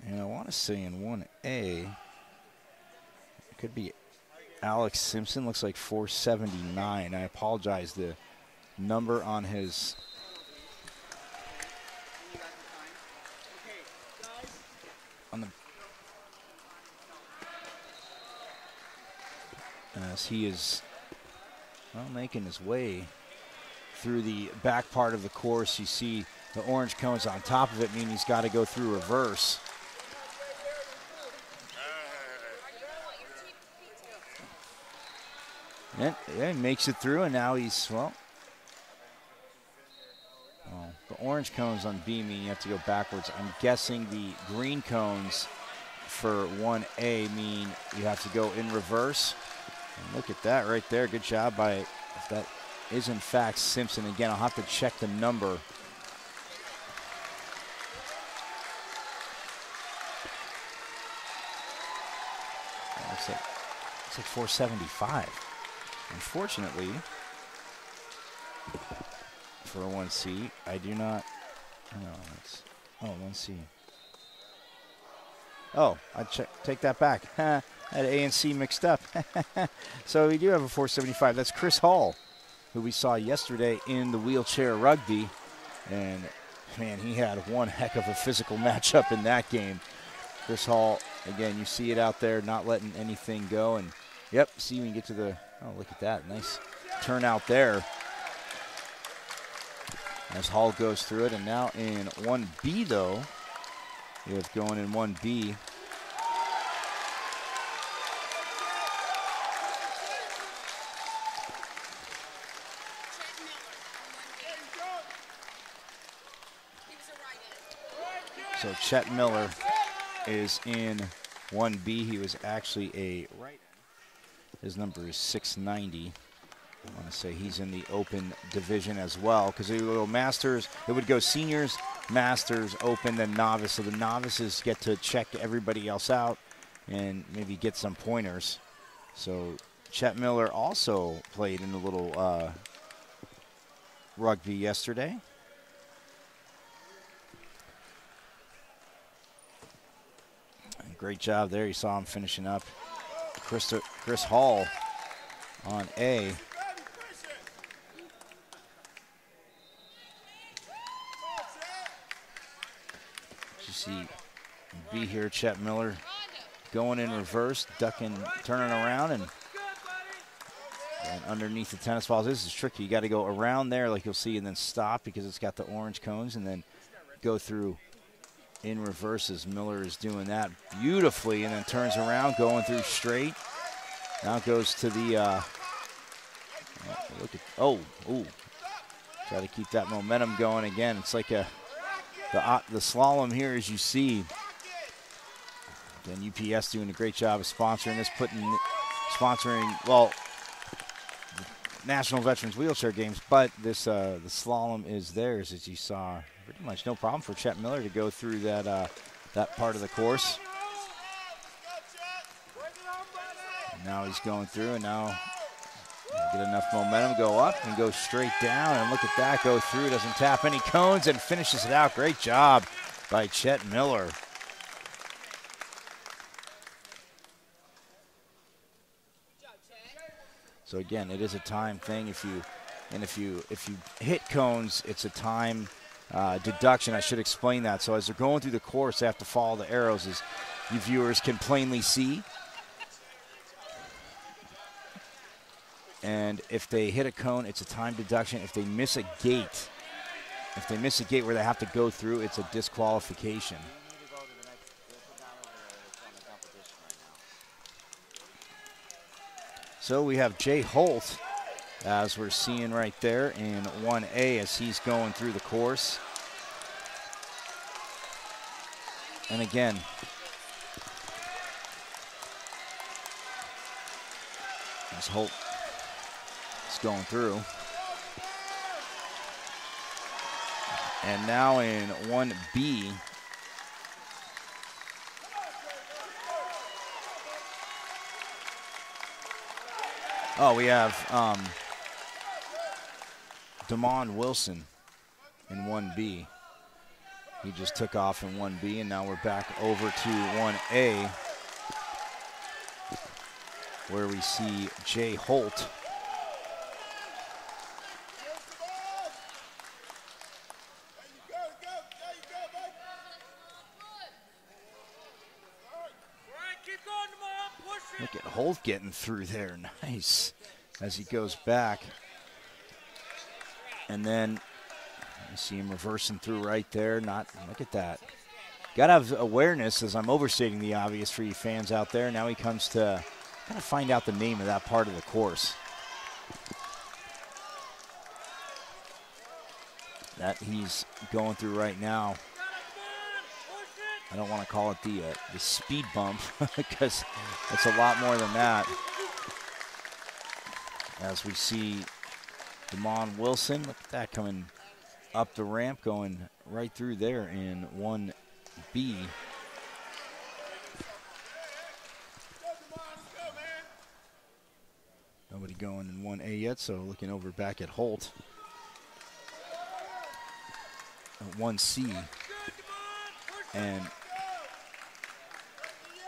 And I want to say in 1A, it could be Alex Simpson. Looks like 479. I apologize. The number on his as he is making his way through the back part of the course. You see the orange cones on top of it, meaning he's got to go through reverse. And yeah, he makes it through, and now he's, well, the orange cones on B mean you have to go backwards. I'm guessing the green cones for 1A mean you have to go in reverse. And look at that right there. Good job by, if that is in fact Simpson. Again, I'll have to check the number. Looks like 475. Unfortunately, for a 1C, I do not. No, it's 1C. Oh, I take that back. I had A and C mixed up. So we do have a 475. That's Chris Hall, who we saw yesterday in the wheelchair rugby. And, man, he had one heck of a physical matchup in that game. Chris Hall, again, you see it out there, not letting anything go. And, yep, see when you get to the, oh, look at that. Nice turnout there as Hall goes through it. And now in 1B, though, you have going in 1B. So Chet Miller is in 1B. He was actually a right end. His number is 690. I want to say he's in the open division as well, because it would go masters, it would go seniors, masters, open, then novice. So the novices get to check everybody else out and maybe get some pointers. So Chet Miller also played in a little rugby yesterday. And great job there. You saw him finishing up. Chris Hall on A. You see B here, Chet Miller going in reverse, ducking, turning around, and underneath the tennis balls. This is tricky. You got to go around there like you'll see and then stop because it's got the orange cones, and then go through in reverse as Miller is doing that beautifully, and then turns around going through straight. Now goes to the look at try to keep that momentum going again. It's like the slalom here, as you see. Then UPS doing a great job of sponsoring this, well, the National Veterans Wheelchair Games, but this the slalom is theirs, as you saw. Pretty much no problem for Chet Miller to go through that that part of the course. And now he's going through, and now get enough momentum, go up and go straight down, and look at that, go through, doesn't tap any cones and finishes it out. Great job by Chet Miller. So again, it is a time thing. If you hit cones, it's a time deduction. I should explain that. So as they're going through the course, they have to follow the arrows, as you viewers can plainly see. And if they hit a cone, it's a time deduction. If they miss a gate, where they have to go through, it's a disqualification. So we have Jay Holt, as we're seeing right there in 1A, as he's going through the course. And again, as Holt is going through. And now in 1B, we have Damon Wilson in 1B. He just took off in 1B, and now we're back over to 1A, where we see Jay Holt. Look at Holt getting through there. Nice. As he goes back. And then you see him reversing through right there. Look at that. Got to have awareness, as I'm overstating the obvious for you fans out there. Now he comes to kind of find out the name of that part of the course that he's going through right now. I don't want to call it the speed bump because it's a lot more than that. As we see Damon Wilson, look at that coming up the ramp, going right through there in 1B. Nobody going in 1A yet, so looking over back at Holt. 1C. And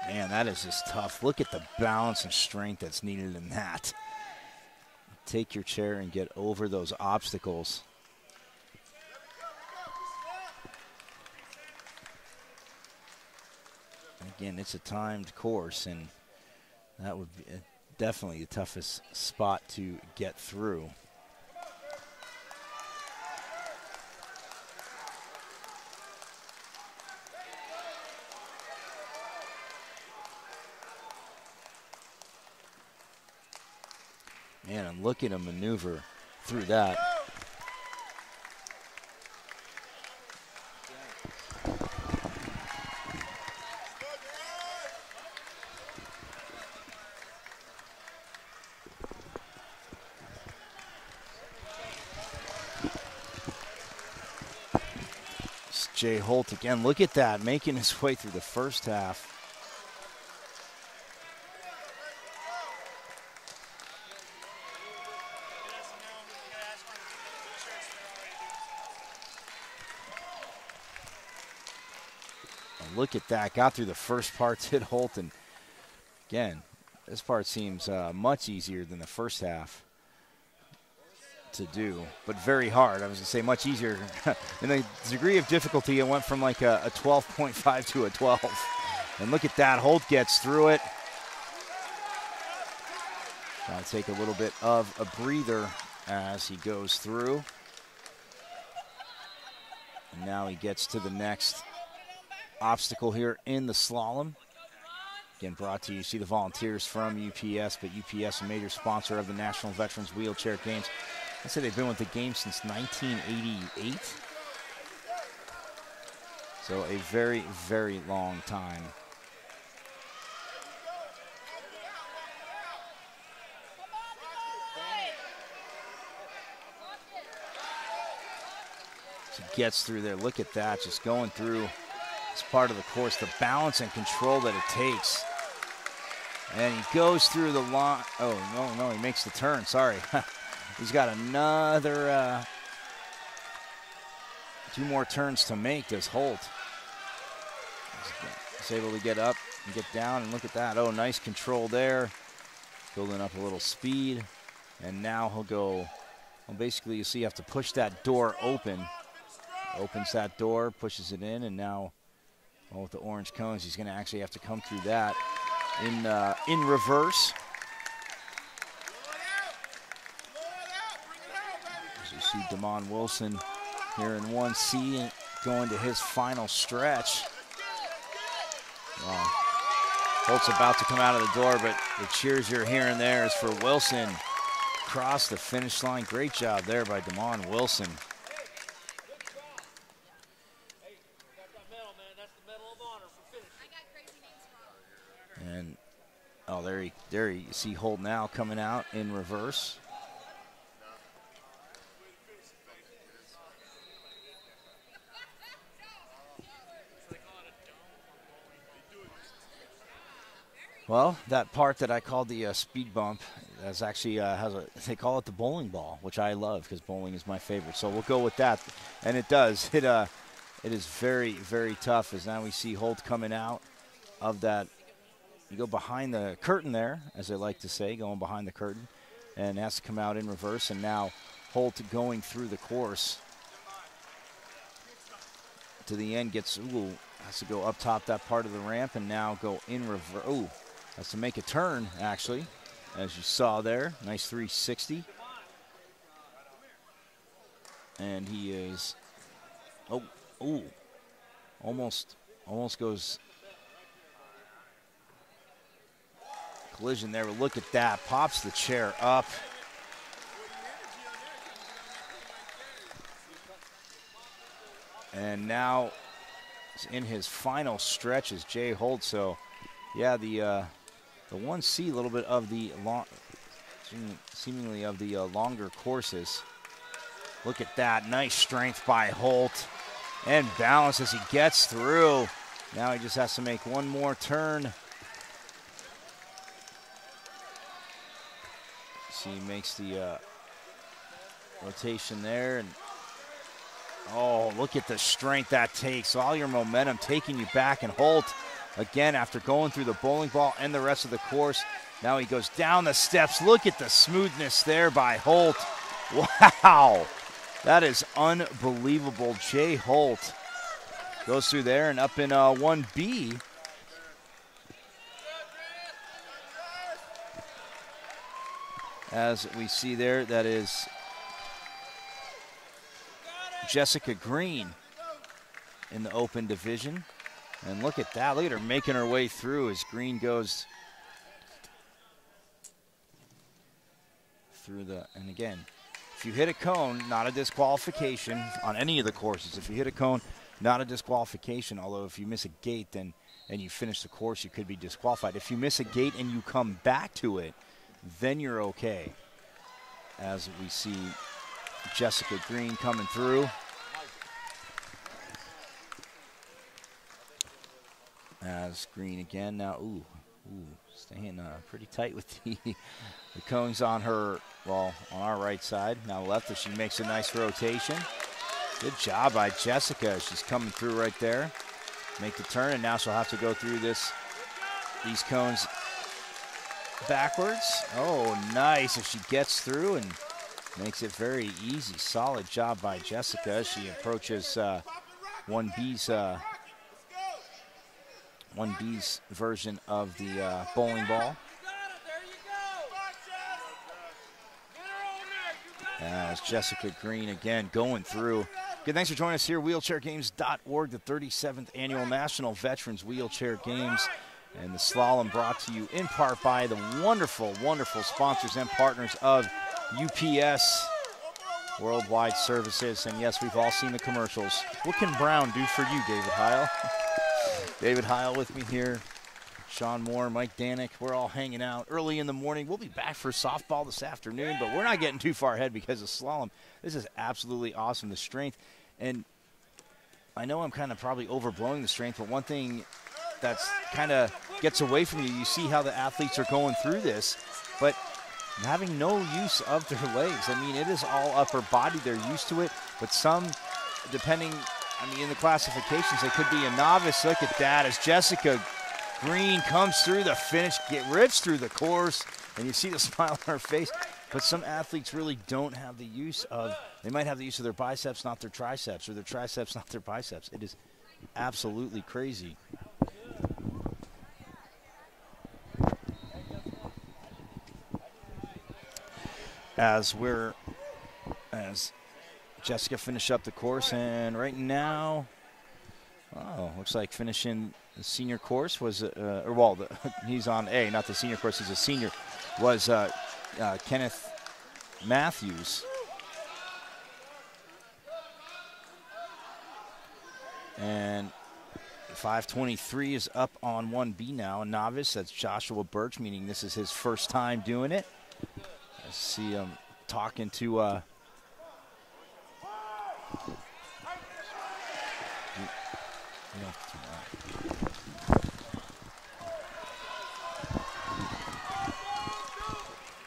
man, that is just tough. Look at the balance and strength that's needed in that. Take your chair and get over those obstacles. And again, it's a timed course, and that would be definitely the toughest spot to get through. Man, and look at him maneuver through that. It's Jay Holt again. Look at that, making his way through the first half. Look at that, got through the first part, hit Holt, and again, this part seems much easier than the first half to do, but very hard. I was going to say much easier. In the degree of difficulty, it went from like a 12.5 to a 12. And look at that, Holt gets through it. Trying to take a little bit of a breather as he goes through. And now he gets to the next obstacle here in the slalom. Again, brought to you, see the volunteers from UPS, but UPS, a major sponsor of the National Veterans Wheelchair Games. I say they've been with the game since 1988. So a very, very long time. So he gets through there. Look at that, just going through this part of the course, the balance and control that it takes. And he goes through the line. Oh, no, he makes the turn, sorry. He's got another 2 more turns to make, does Holt. He's able to get up and get down, and look at that. Oh, nice control there. Building up a little speed. And now he'll go, well, basically you see you have to push that door open. Opens that door, pushes it in, and now, well, with the orange cones, he's going to actually have to come through that in reverse. As you see Damon Wilson here in 1C going to his final stretch. Well, Holt's about to come out of the door, but the cheers you're hearing there is for Wilson. Across the finish line. Great job there by Damon Wilson. And oh, there you see Holt now coming out in reverse. Well, that part that I called the speed bump is actually they call it the bowling ball, which I love because bowling is my favorite. So we'll go with that, and it does hit It is very, very tough, as now we see Holt coming out of that. You go behind the curtain there, as they like to say, going behind the curtain, and has to come out in reverse. And now Holt going through the course to the end, has to go up top that part of the ramp and now go in reverse. Ooh, has to make a turn, actually, as you saw there. Nice 360. And he is, almost goes collision there, but look at that, pops the chair up. And now in his final stretch is Jay Holt. So yeah, the 1C, a little bit of the seemingly of the longer courses. Look at that, nice strength by Holt and balance as he gets through. Now he just has to make one more turn. See, he makes the rotation there, and oh, look at the strength that takes. All your momentum taking you back, and Holt, again, after going through the bowling ball and the rest of the course, now he goes down the steps. Look at the smoothness there by Holt. Wow, that is unbelievable. Jay Holt goes through there and up in 1B. As we see there, that is Jessica Green in the open division. And look at that. Look at her making her way through as Green goes through the, and again, if you hit a cone, not a disqualification on any of the courses. If you hit a cone, not a disqualification, although if you miss a gate then and you finish the course, you could be disqualified. If you miss a gate and you come back to it, then you're okay. As we see Jessica Green coming through. As Green again now, staying pretty tight with the cones on her, well, on our right side. Now left, as she makes a nice rotation. Good job by Jessica. She's coming through right there. Make the turn, and now she'll have to go through these cones backwards. Oh, nice. If she gets through and makes it very easy. Solid job by Jessica. She approaches 1B's version of the bowling ball. As Jessica Green again going through. Good, thanks for joining us here. WheelchairGames.org, the 37th Annual National Veterans Wheelchair Games. And the slalom brought to you in part by the wonderful, wonderful sponsors and partners of UPS Worldwide Services. And yes, we've all seen the commercials. What can Brown do for you, David Heil? David Heil with me here. Sean Moore, Mike Danik, we're all hanging out early in the morning. We'll be back for softball this afternoon, but we're not getting too far ahead because of slalom. This is absolutely awesome, the strength. And I know I'm kind of probably overblowing the strength, but one thing that's kind of gets away from you, you see how the athletes are going through this, but having no use of their legs. I mean, it is all upper body. They're used to it, but some, depending, I mean, in the classifications, they could be a novice. Look at that as Jessica Green comes through the finish, rips through the course, and you see the smile on her face. But some athletes really don't have the use of, they might have the use of their biceps, not their triceps, or their triceps, not their biceps. It is absolutely crazy. As Jessica finish up the course, and right now, looks like finishing the senior course was, he's on A, not the senior course, he's a senior, was Kenneth Matthews. And 5:23 is up on 1B now, a novice, that's Joshua Birch, meaning this is his first time doing it. I see him talking to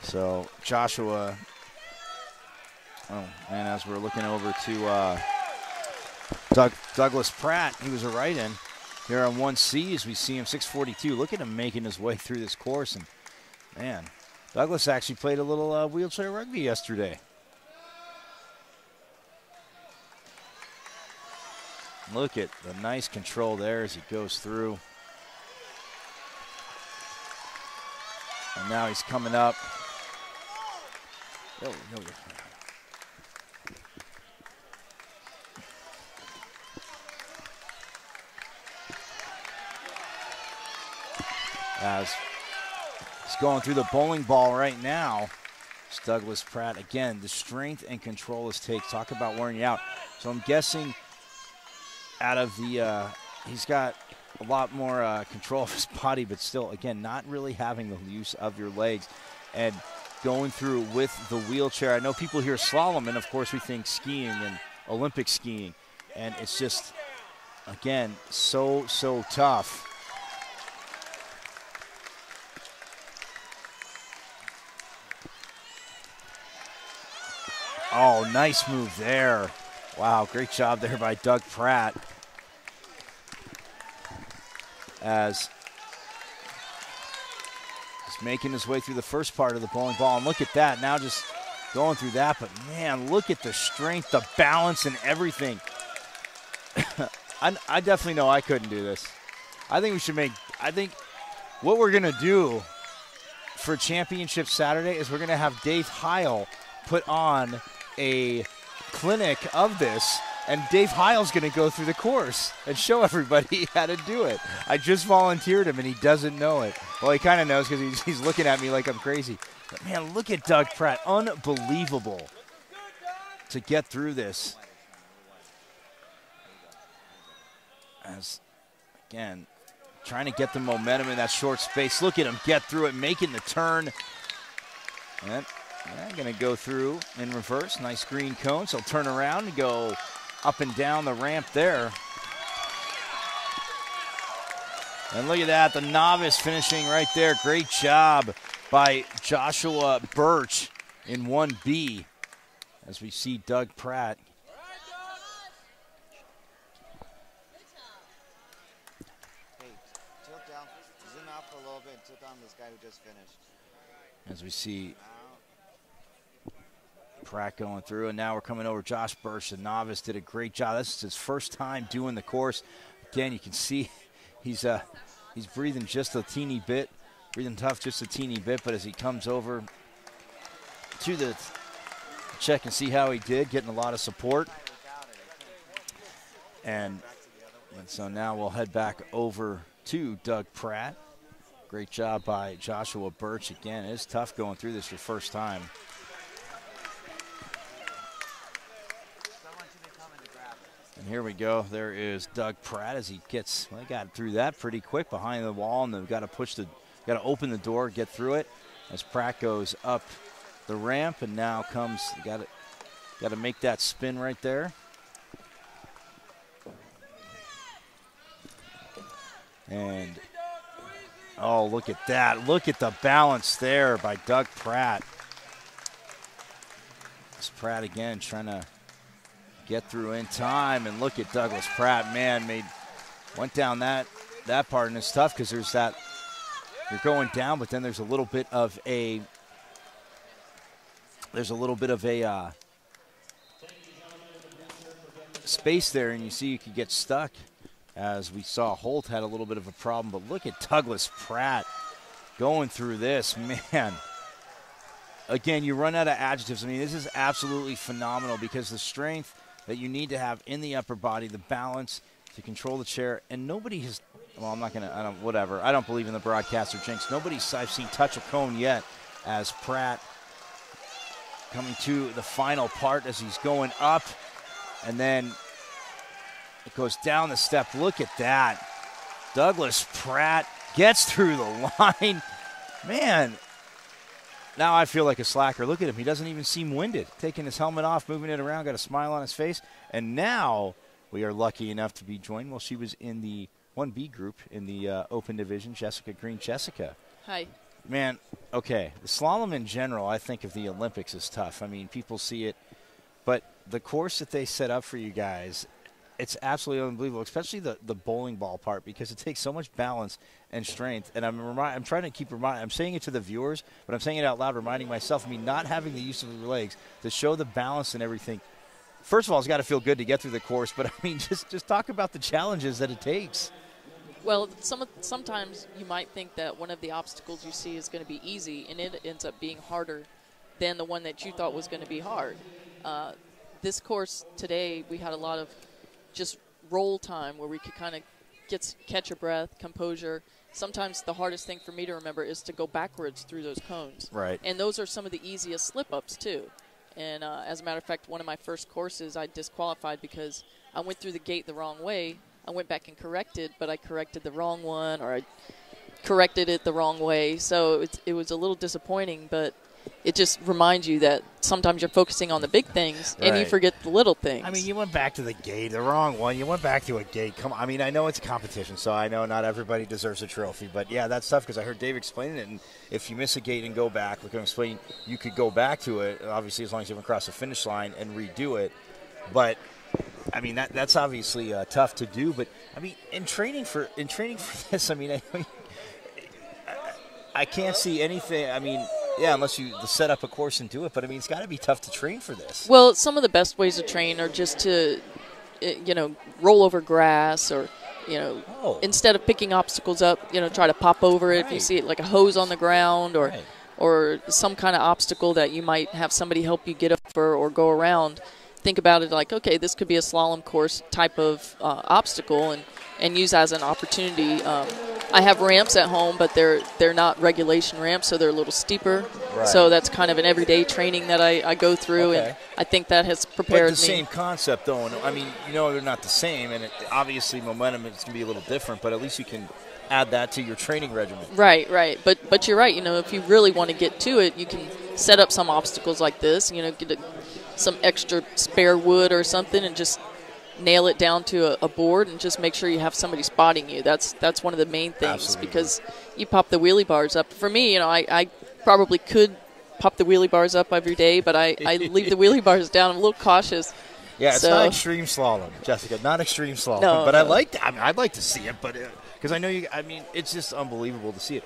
so Joshua, and as we're looking over to Douglas Pratt, he was a right-in here on 1C as we see him, 642. Look at him making his way through this course. And, man, Douglas actually played a little wheelchair rugby yesterday. Look at the nice control there as he goes through. And now he's coming up. As he's going through the bowling ball right now. It's Douglas Pratt. Again, the strength and control his takes. Talk about wearing you out. So I'm guessing out of the, he's got a lot more control of his body, but still, again, not really having the use of your legs and going through with the wheelchair. I know people hear slalom, and of course we think skiing and Olympic skiing, and it's just, again, so tough. Oh, nice move there. Wow, great job there by Doug Pratt. As he's making his way through the first part of the bowling ball. And look at that, now just going through that. But, man, look at the strength, the balance, and everything. I definitely know I couldn't do this. I think what we're going to do for Championship Saturday is we're going to have Dave Heil put on a clinic of this, and Dave Heil's going to go through the course and show everybody how to do it. I just volunteered him, and he doesn't know it. Well, he kind of knows because he's looking at me like I'm crazy. But, man, look at Doug Pratt. Unbelievable to get through this. As, again, trying to get the momentum in that short space. Look at him get through it, making the turn. And going to go through in reverse. Nice green cone. So he'll turn around and go up and down the ramp there. And look at that, the novice finishing right there. Great job by Joshua Birch in 1B as we see Doug Pratt. Hey, tilt down, zoom out for a little bit and tilt down this guy who just finished. As we see Pratt going through, and now we're coming over Josh Birch, the novice, did a great job. This is his first time doing the course. Again, you can see he's breathing just a teeny bit, breathing tough just a teeny bit, but as he comes over to the check and see how he did, getting a lot of support. And so now we'll head back over to Doug Pratt. Great job by Joshua Birch. Again, it's tough going through this your first time. And here we go. There is Doug Pratt as he gets, well, he got through that pretty quick behind the wall, and they've got to open the door, get through it. As Pratt goes up the ramp, and now comes, got to make that spin right there. And oh, look at that! Look at the balance there by Doug Pratt. It's Pratt again trying to get through in time, and look at Douglas Pratt. Man, went down that part, and it's tough because there's that, you're going down, but then there's a little bit of a space there, and you see you could get stuck. As we saw, Holt had a little bit of a problem, but look at Douglas Pratt going through this, man. Again, you run out of adjectives. I mean, this is absolutely phenomenal because the strength that you need to have in the upper body, the balance to control the chair, and nobody has, well, I'm not going to, whatever. I don't believe in the broadcaster jinx. Nobody's I've seen touch a cone yet as Pratt coming to the final part as he's going up, and then it goes down the step. Look at that. Douglas Pratt gets through the line. Man, now I feel like a slacker. Look at him. He doesn't even seem winded. Taking his helmet off, moving it around, got a smile on his face. And now we are lucky enough to be joined. Well, she was in the 1B group in the open division, Jessica Green. Jessica. Hi. Man, okay. The slalom in general, I think of the Olympics is tough. I mean, people see it. But the course that they set up for you guys, it's absolutely unbelievable, especially the bowling ball part, because it takes so much balance and strength. And I'm trying to keep reminding. I'm saying it to the viewers, but I'm saying it out loud, reminding myself. I mean, not having the use of your legs to show the balance and everything. First of all, it's got to feel good to get through the course, but I mean, just talk about the challenges that it takes. Well, sometimes you might think that one of the obstacles you see is going to be easy, and it ends up being harder than the one that you thought was going to be hard. This course today, we had a lot of just roll time where we could kind of catch a breath, composure. Sometimes the hardest thing for me to remember is to go backwards through those cones. Right. And those are some of the easiest slip-ups, too. And as a matter of fact, one of my first courses I disqualified because I went through the gate the wrong way. I went back and corrected, but I corrected the wrong one, or I corrected it the wrong way. So it was a little disappointing, but it just reminds you that sometimes you're focusing on the big things and you forget the little things. I mean, you went back to the gate, the wrong one. You went back to a gate. Come on. I mean, I know it's a competition, so I know not everybody deserves a trophy. But, yeah, that's tough because I heard Dave explaining it. And if you miss a gate and go back, we're going to explain you could go back to it, obviously, as long as you went across the finish line and redo it. But, I mean, that's obviously tough to do. But, I mean, in training for this, I mean, I can't see anything. I mean, yeah, unless you set up a course and do it. But, I mean, it's got to be tough to train for this. Well, some of the best ways to train are just to, roll over grass or, instead of picking obstacles up, try to pop over it if you see it like a hose on the ground or some kind of obstacle that you might have somebody help you get over or go around. Think about it like, okay, this could be a slalom course type of obstacle and use as an opportunity. I have ramps at home, but they're not regulation ramps, so they're a little steeper. Right. So that's kind of an everyday training that I go through, and I think that has prepared me. But the same concept, though. I mean, they're not the same, and obviously momentum is going to be a little different, but at least you can add that to your training regimen. Right. But you're right. If you really want to get to it, you can set up some obstacles like this, get some extra spare wood or something and just nail it down to a board and just make sure you have somebody spotting you. That's one of the main things. Absolutely. Because you pop the wheelie bars up. For me, I probably could pop the wheelie bars up every day, but I leave the wheelie bars down. I'm a little cautious. Yeah, it's not extreme slalom, Jessica. Not extreme slalom. No, but I'd like to see it, but because I know you. I mean, it's just unbelievable to see it.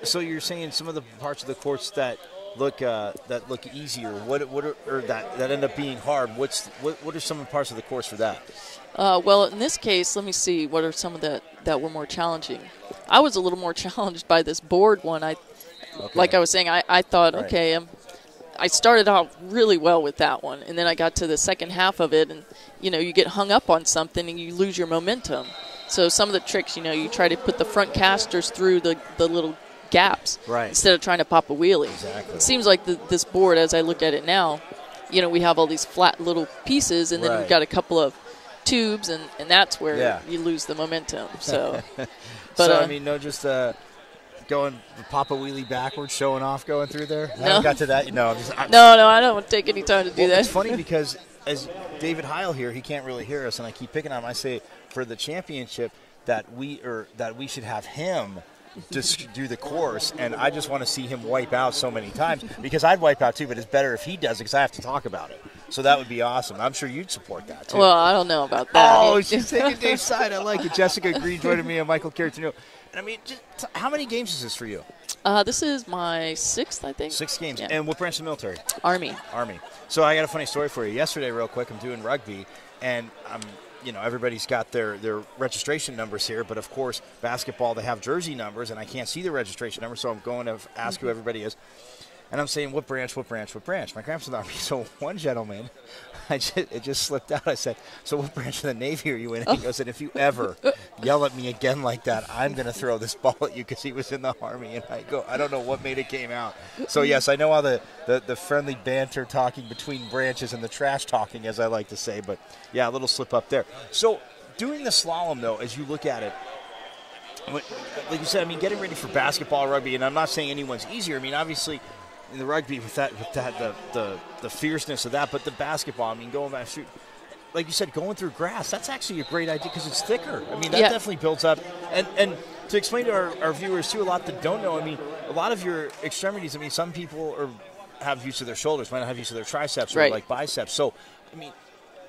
So you're saying some of the parts of the course that look easier, that end up being hard. What are some of the parts of the course for that? Well, in this case, let me see. What are some of that were more challenging? I was a little more challenged by this board one. Like I was saying, I thought, okay, I started out really well with that one, and then I got to the second half of it, and you get hung up on something and you lose your momentum. So some of the tricks, you try to put the front casters through the little gaps instead of trying to pop a wheelie. Exactly. It seems like this board, as I look at it now, we have all these flat little pieces, and then we've got a couple of tubes, and that's where you lose the momentum. So, I mean, just going pop a wheelie backwards, showing off, going through there. I haven't got to that. No, I don't want to take any time to do that. It's funny because as David Heil here, he can't really hear us, and I keep picking on him. I say for the championship that we should have him just do the course, and I just want to see him wipe out so many times because I'd wipe out too, but it's better if he does it because I have to talk about it. So that would be awesome. I'm sure you'd support that too. Well, I don't know about that. Oh, she's taking Dave's side. I like it. Jessica Green joining me and Michael Caratino. And I mean, how many games is this for you? This is my 6th, I think. 6 games. Yeah. And what branch of the military? Army. So I got a funny story for you. Yesterday, real quick, I'm doing rugby, and I'm everybody's got their registration numbers here, but of course, basketball, they have jersey numbers, and I can't see the registration number, so I'm going to ask who everybody is. And I'm saying, what branch? My grandpa's in the Army. So one gentleman, it just slipped out. I said, so what branch of the Navy are you in? And he goes, and if you ever yell at me again like that, I'm going to throw this ball at you because he was in the Army. And I go, I don't know what made it came out. So, yes, I know all the friendly banter talking between branches and the trash talking, as I like to say. But, yeah, a little slip up there. So doing the slalom, though, as you look at it, like you said, I mean, getting ready for basketball, rugby, and I'm not saying anyone's easier. I mean, obviously, in the rugby with that the fierceness of that, but the basketball, I mean, going back shoot, like you said, going through grass, that's actually a great idea because it's thicker. I mean, that definitely builds up. And to explain to our viewers too, a lot that don't know, I mean, a lot of your extremities, I mean, some people have use of their shoulders, might not have use of their triceps or like biceps. So, I mean,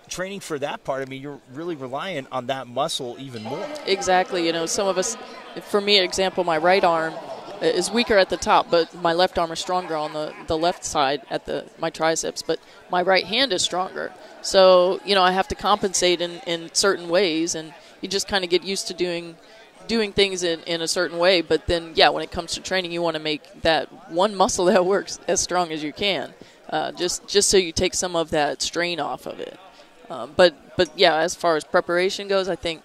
training for that part, I mean, you're really relying on that muscle even more. Exactly. You know, some of us, for me, example, my right arm is weaker at the top, but my left arm is stronger on the left side at my triceps, but my right hand is stronger. So, you know, I have to compensate in certain ways, and you just kind of get used to doing things in a certain way. But then, yeah, when it comes to training, you want to make that one muscle that works as strong as you can, just so you take some of that strain off of it. But yeah, as far as preparation goes, I think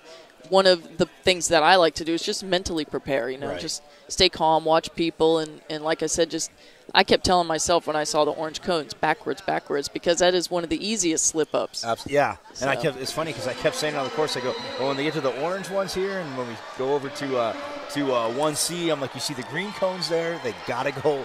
one of the things that I like to do is just mentally prepare, you know, right. Just stay calm, watch people, and like I said, I kept telling myself when I saw the orange cones, backwards, because that is one of the easiest slip-ups. Yeah, so. And it's funny because I kept saying on the course, I go, well, when they get to the orange ones here, and when we go over to 1C, I'm like, you see the green cones there, they gotta go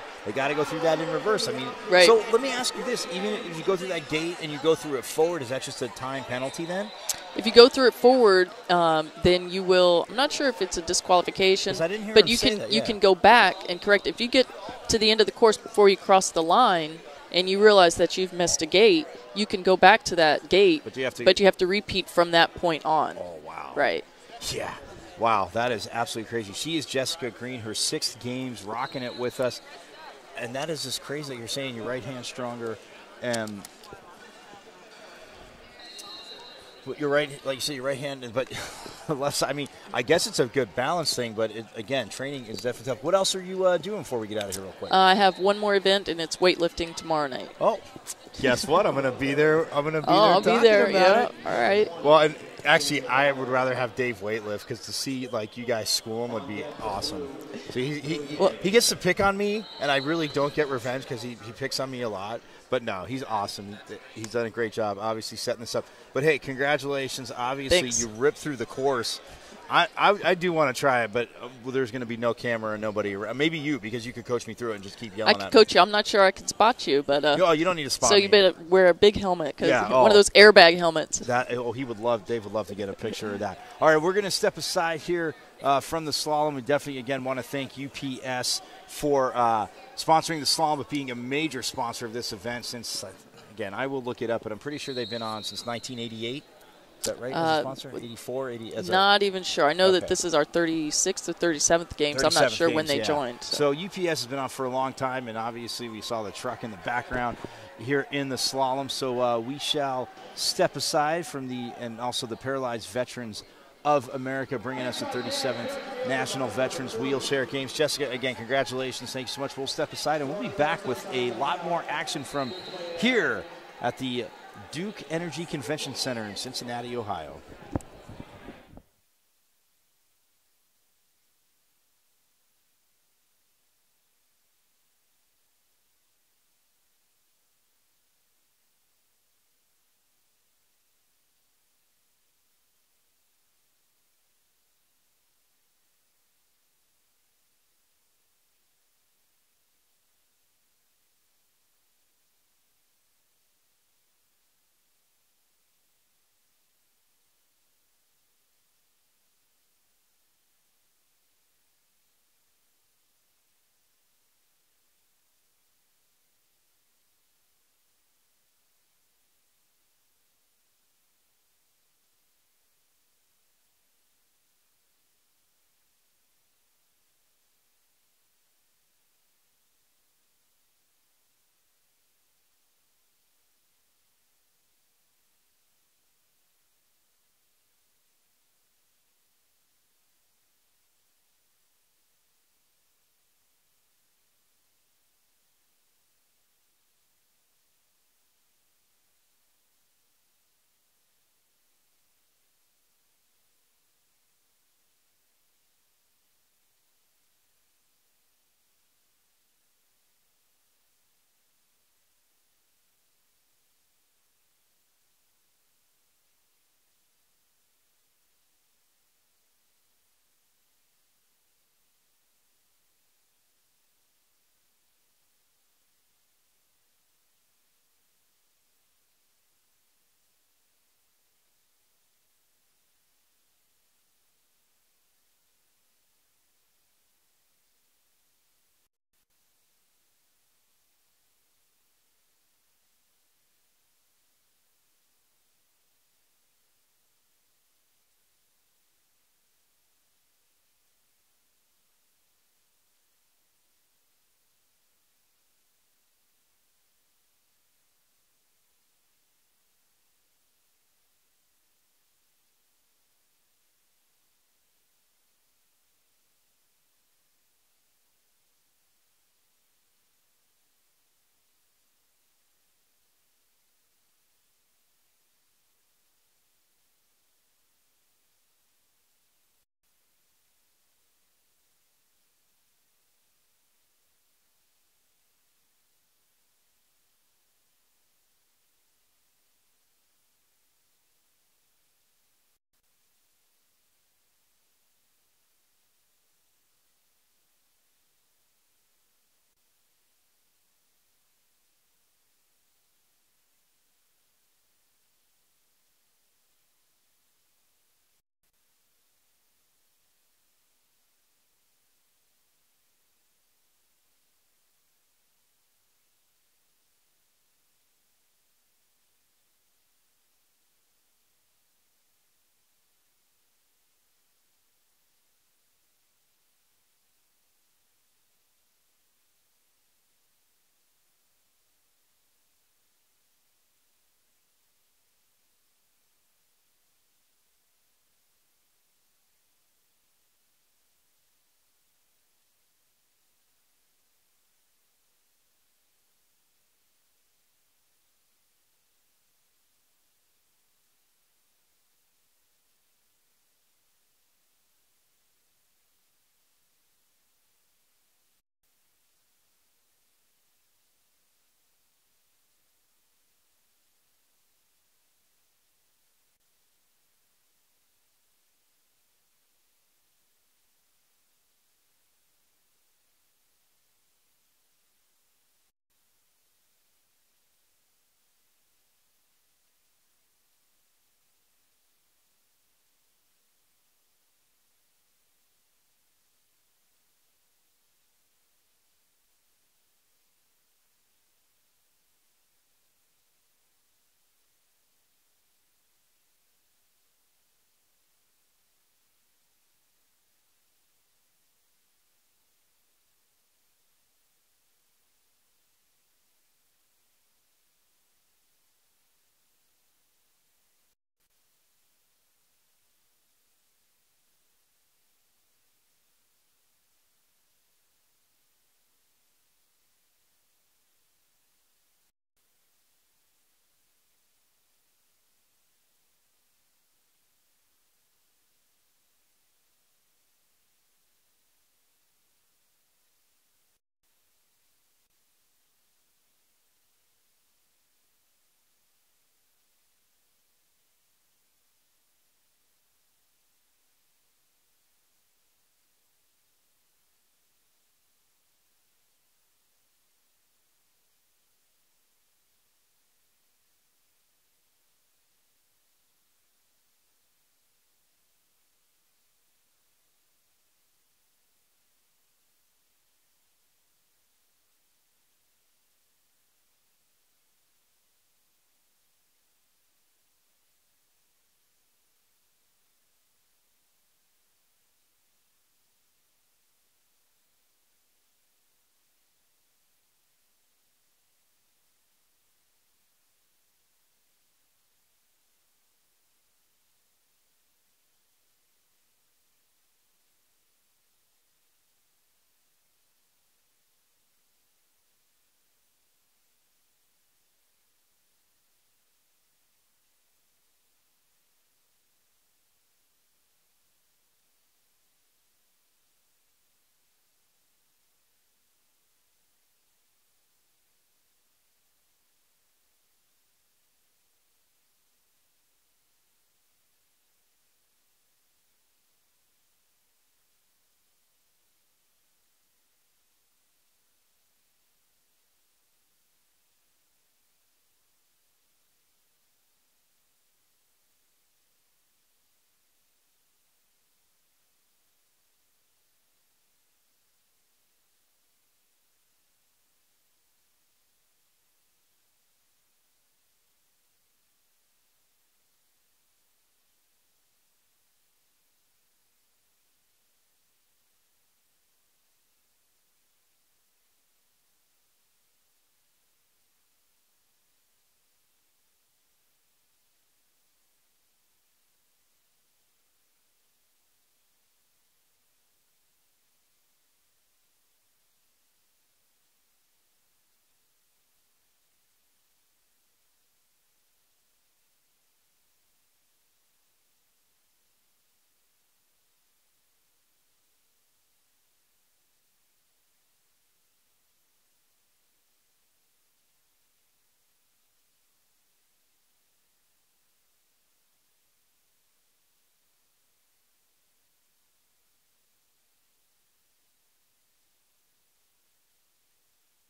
through that in reverse. I mean, right. So let me ask you this, even if you go through that gate and you go through it forward, is that just a time penalty then? If you go through it forward, then you will. I'm not sure if it's a disqualification, I didn't hear but him you say can that, you can go back and correct. If you get to the end of the course before you cross the line and you realize that you've missed a gate, you can go back to that gate, but you have to repeat from that point on. Oh, wow. Right. Yeah. Wow, that is absolutely crazy. She is Jessica Green, her 6th games, rocking it with us. And that is just crazy that you're saying your right hand's stronger. You're right, like you said, your right hand, but left side. I mean, I guess it's a good balance thing, but again, training is definitely tough. What else are you doing before we get out of here real quick? I have one more event, and it's weightlifting tomorrow night. Oh, guess what? I'm going to be there. I'll be there. Yeah. All right. Well, and actually, I would rather have Dave weightlift because to see like you guys school him would be awesome. So he gets to pick on me, and I really don't get revenge because he picks on me a lot. But no, he's awesome. He's done a great job, obviously, setting this up. But, hey, congratulations. Obviously, Thanks. You ripped through the course. I do want to try it, but there's going to be no camera and nobody around. Maybe you, because you could coach me through it and just keep yelling at me. I could coach you. I'm not sure I can spot you, but no, you don't need to spot me. So you better wear a big helmet, one of those airbag helmets. Dave would love to get a picture of that. All right, we're going to step aside here from the slalom. We definitely, again, want to thank UPS for sponsoring the slalom, but being a major sponsor of this event since, again, I will look it up, but I'm pretty sure they've been on since 1988. Is that right, as a sponsor? 84, 80? Not even sure. I know that this is our 36th or 37th game, so I'm not sure when they joined. So UPS has been on for a long time, and obviously we saw the truck in the background here in the slalom. So we shall step aside from and also the Paralyzed Veterans of America, bringing us the 37th National Veterans Wheelchair Games. Jessica, again, congratulations. Thank you so much. We'll step aside, and we'll be back with a lot more action from here at the Duke Energy Convention Center in Cincinnati, Ohio.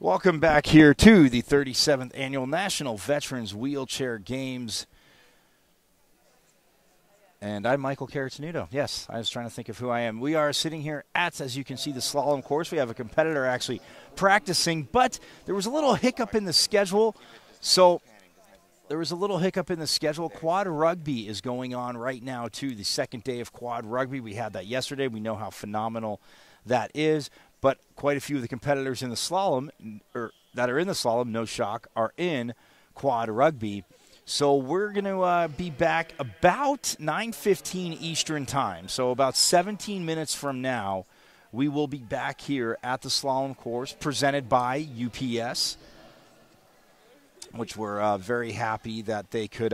Welcome back here to the 37th Annual National Veterans Wheelchair Games. And I'm Michael Caratenuto. Yes, I was trying to think of who I am. We are sitting here at, as you can see, the slalom course. We have a competitor actually practicing, but there was a little hiccup in the schedule. So there was a little hiccup in the schedule. Quad rugby is going on right now, too, the second day of quad rugby. We had that yesterday. We know how phenomenal that is. But quite a few of the competitors in the slalom, or that are in the slalom, no shock, are in quad rugby. So we're going to be back about 9:15 Eastern time. So about 17 minutes from now, we will be back here at the slalom course presented by UPS, which we're very happy that they could,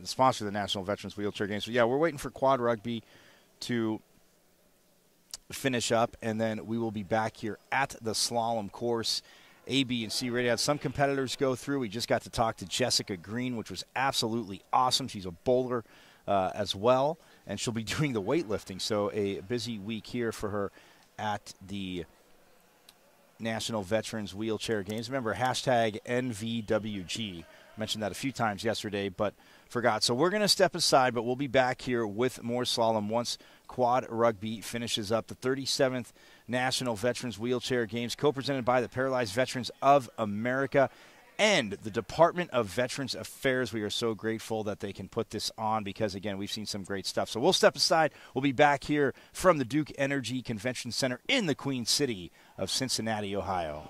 sponsor the National Veterans Wheelchair Games. So, yeah, we're waiting for quad rugby to finish up, and then we will be back here at the slalom course. A, B, and C ready. Had some competitors go through. We just got to talk to Jessica Green, which was absolutely awesome. She's a bowler as well, and she'll be doing the weightlifting. So a busy week here for her at the National Veterans Wheelchair Games. Remember, hashtag NVWG. Mentioned that a few times yesterday, but forgot. So we're going to step aside, but we'll be back here with more slalom once quad rugby finishes up. The 37th National Veterans Wheelchair Games, co-presented by the Paralyzed Veterans of America and the Department of Veterans Affairs. We are so grateful that they can put this on because, again, we've seen some great stuff. So we'll step aside. We'll be back here from the Duke Energy Convention Center in the Queen City of Cincinnati, Ohio.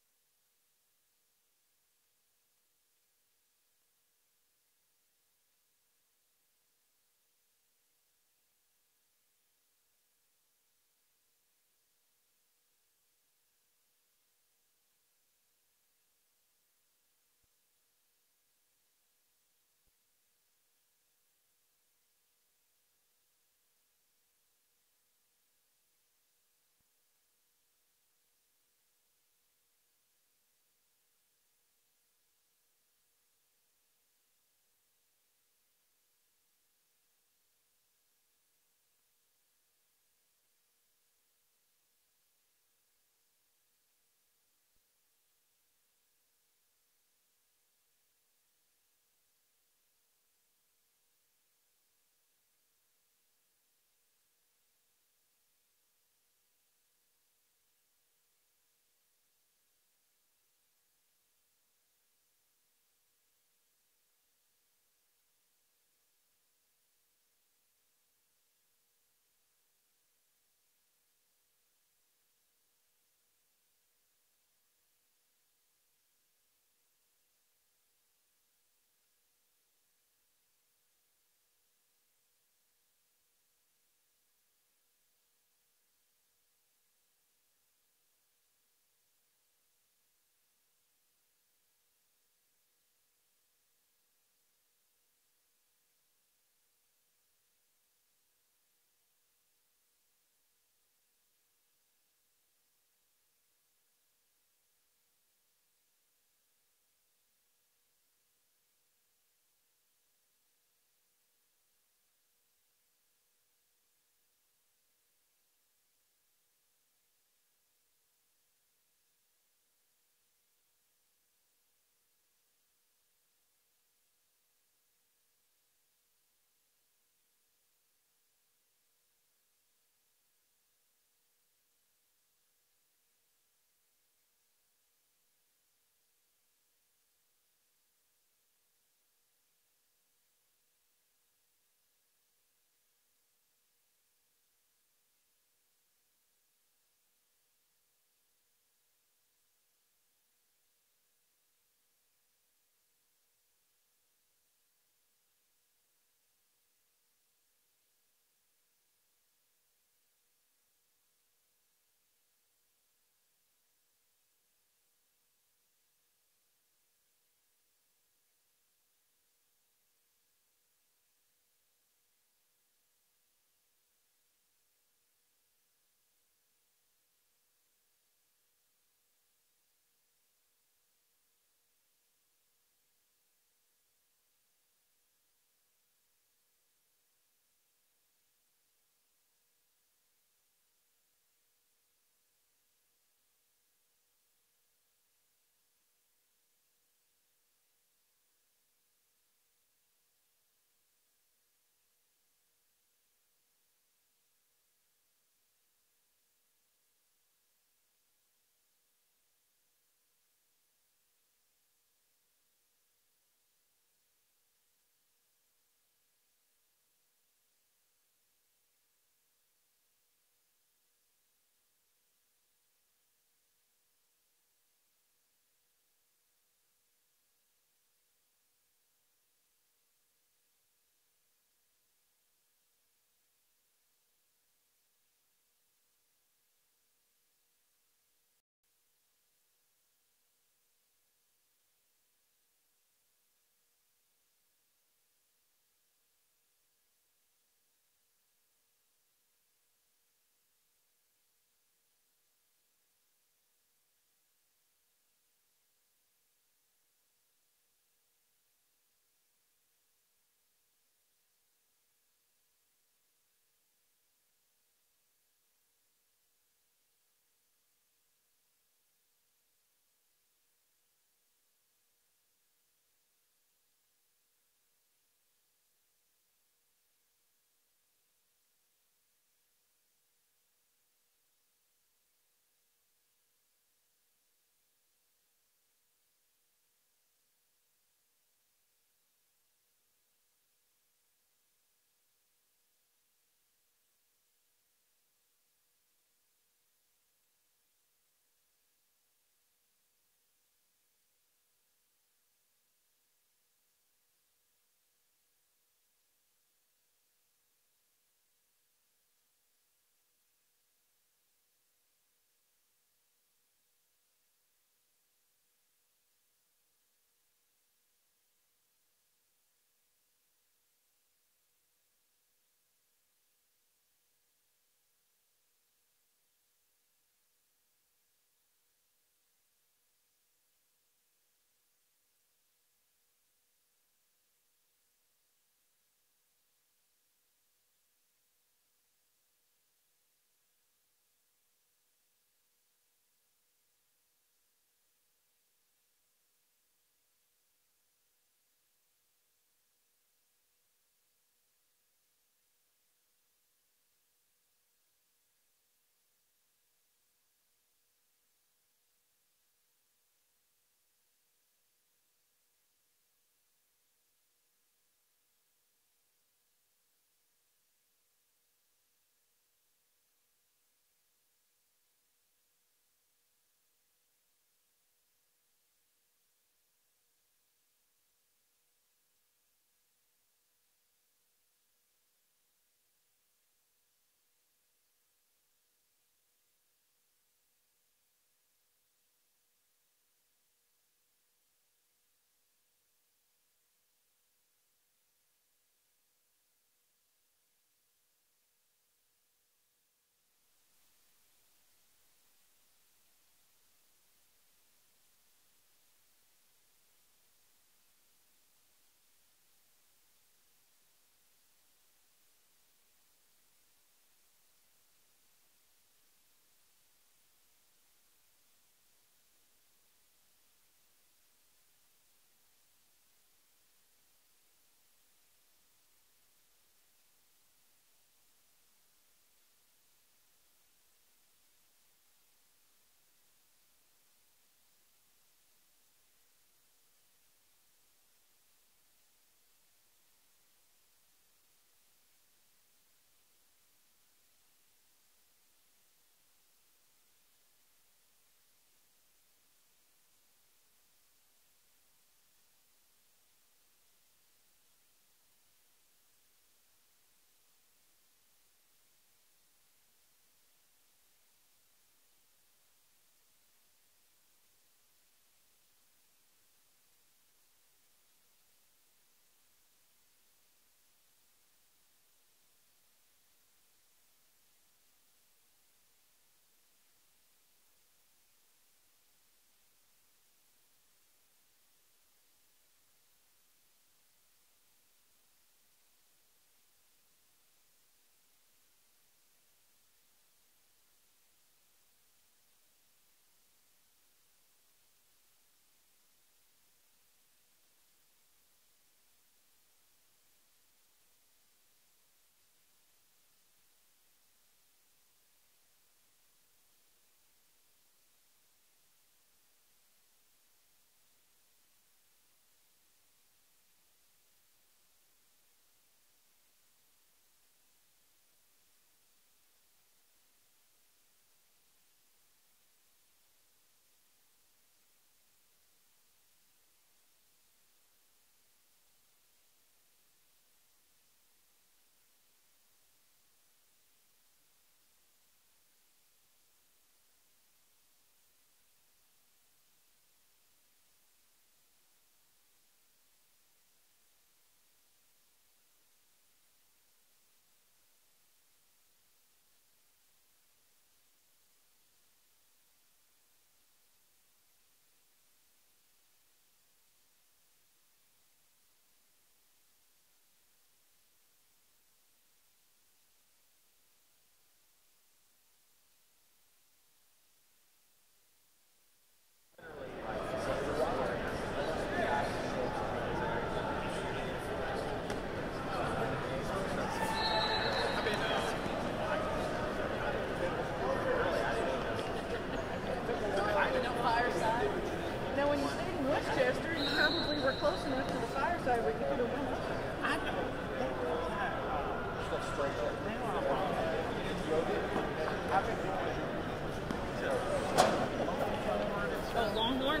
Oh, Longhorn?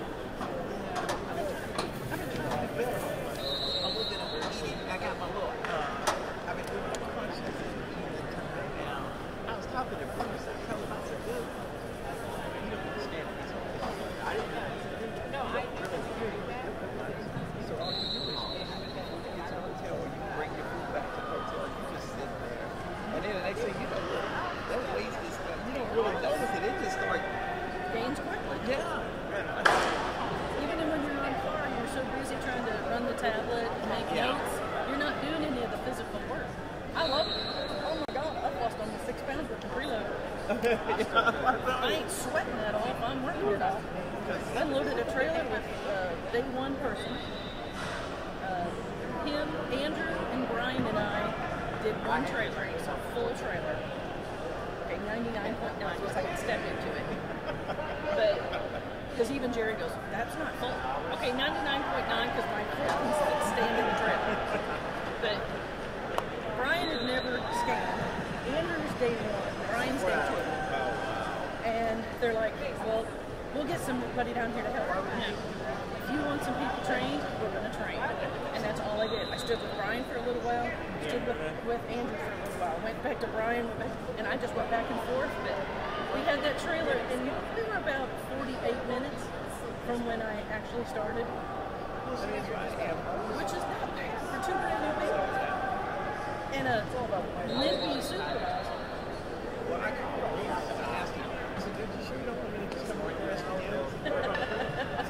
I got my little, I've been doing my punches and eating the now. I was talking to Bruce, I told him, I said, dude, you don't understand this. I didn't know. No, I didn't hear that. So all you do is you get to a hotel where you bring your food back to the hotel, you just sit there. And then the next thing you know, that waste is, you don't really notice it, it just starts. Gains quickly. Yeah. Even when you're on car, you're so busy trying to run the tablet and make notes, you're not doing any of the physical work. I love it. Oh my God, I've lost almost 6 pounds with the preload. I ain't sweating that off, I'm working it off. I loaded a trailer with day one person. Him, Andrew, and Brian and I did one trailer, so full trailer. Okay, 99.9, because I can step into it. But, because even Jerry goes, that's not full. Okay, 99.9, because my foot can stand in the trailer. But Brian had never skated. Andrew's day one, Brian's day two. And they're like, well, we'll get somebody down here to help. If you want some people trained, we're going to train. And that's all I did. I stood with Brian for a little while, stood with Andrew for a little while, went back to Brian, and I just went back and forth. But we had that trailer, and we were about 48 minutes from when I actually started. Which is not bad for 2 brand new people. And a limpy supervisor. Well, I called him and I asked him, I said, dude, you sure you don't want me to just come right there and help you? I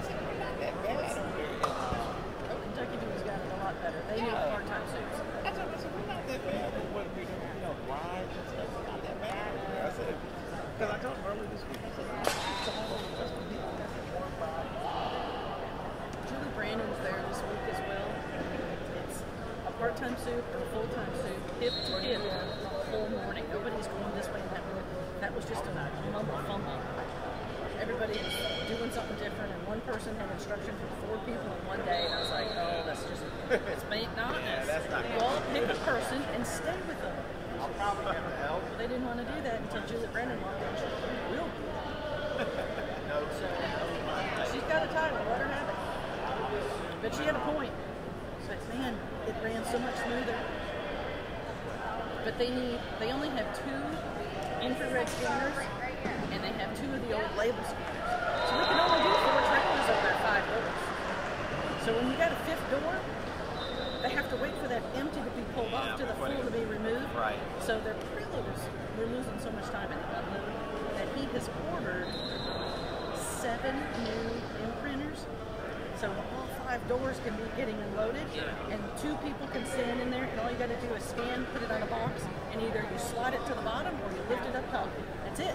said, we're not that bad over here. Oh, Kentucky Dude's got it a lot better. They need part-time suits. I said, we're not that bad with what we do, rides and stuff. We're not that bad over there. I said, because I told him earlier this week, I said, it's all over the rest of the people. That's a warm body. Julie Brandon's there this week as well. It's a part-time suit or a full-time suit, hip to hip, the whole morning. Nobody's going this way and that way. That was just a mumble fumble. Everybody is doing something different, and one person had instruction for 4 people in one day, and I was like, oh, that's just, it's not. Yeah, that's not good. Well, pick a person and stay with them. I'll probably have to help. But they didn't want to do that until Julie Brandon walked in. She said, we will do it. So, she's got a title, let her have it. But she had a point. But man, it ran so much smoother. But they only have 2 infrared scanners, and they have 2 of the old label scanners. So we can only do 4 trailers over their 5 doors. So when you got a 5th door, they have to wait for that empty to be pulled off to the full to be removed. Right. So their preloaders, we're losing so much time in the unload that he has ordered 7 new imprinters. So all 5 doors can be getting unloaded, and 2 people can stand in there, and all you got to do is scan, put it on a box, and either you slide it to the bottom or you lift it up top. That's it.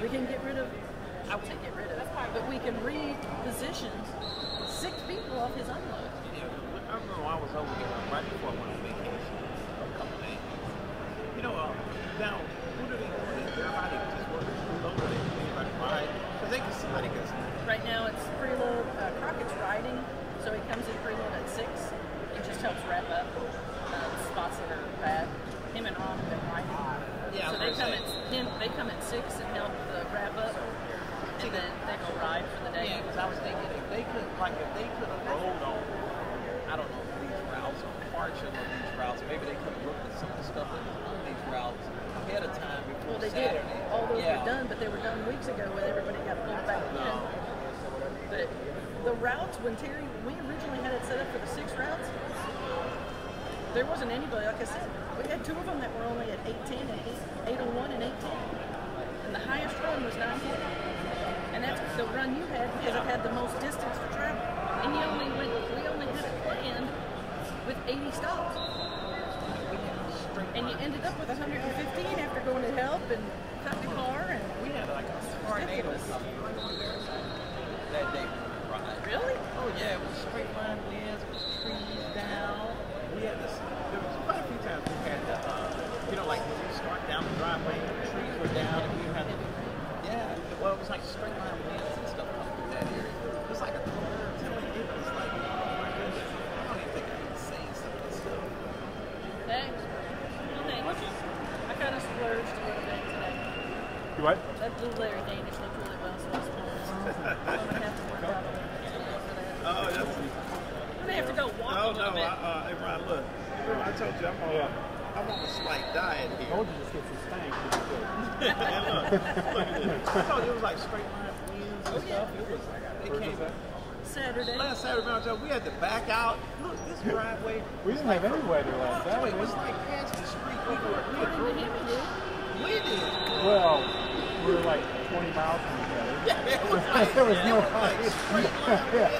We can get rid of, I would say get rid of, but we can reposition 6 people off his unload. I remember I was over here right before I went on vacation a couple days. You know, now, who do they do this? Everybody just working preload, or they do anybody ride? Because they can, somebody can. Right now it's preload, Crockett's riding, so he comes in preload at 6. It just helps wrap up spots that are bad. Him and Ron have been riding. Yeah, so they come at 6 and help wrap up, and then they go ride for the day. Yeah, because I was thinking if they could have rolled on, I don't know, these routes or partial of these routes, maybe they could have looked at some of the stuff that was on these routes ahead of time before Well, they Saturday. did. All those were done, but they were done weeks ago when everybody got pulled back in. But the routes, when we originally had it set up for the 6 routes, there wasn't anybody, like I said, we had 2 of them that were only at 810 and 801 and 810. And the highest run was 910. And that's the run you had because it had the most distance to travel. And we only had it planned with 80 stops. And you ended up with 115 after going to help and cut the car. And we had like a tornado that day when we ride. Really? Oh yeah, it was straight line winds, it was trees down. We had this, there was quite a few times we had the, like when you start down the driveway, the trees were down and we had well it was like straight line winds and stuff coming through that area. It was like a tornado telling you, it was like, oh my goodness, I don't even think I can say some of this stuff. Thanks. You what? That blue Larry Danish looked really well, so I was wondering. I'm gonna have to work out a little bit for that. Oh, that's. I'm gonna have to go walk a little bit. Hey, Ron, look. Remember I told you I'm on a slight diet here. I told you just get some stank. And look at this. I told you it was like straight line winds and stuff. It was like, it came Saturday. last Saturday, we had to back out. Look, this driveway. We didn't have any weather last Saturday. It was like past the street. We did. Well, we were like 20 miles from each other. Yeah, it was like, there was no straight line. yeah.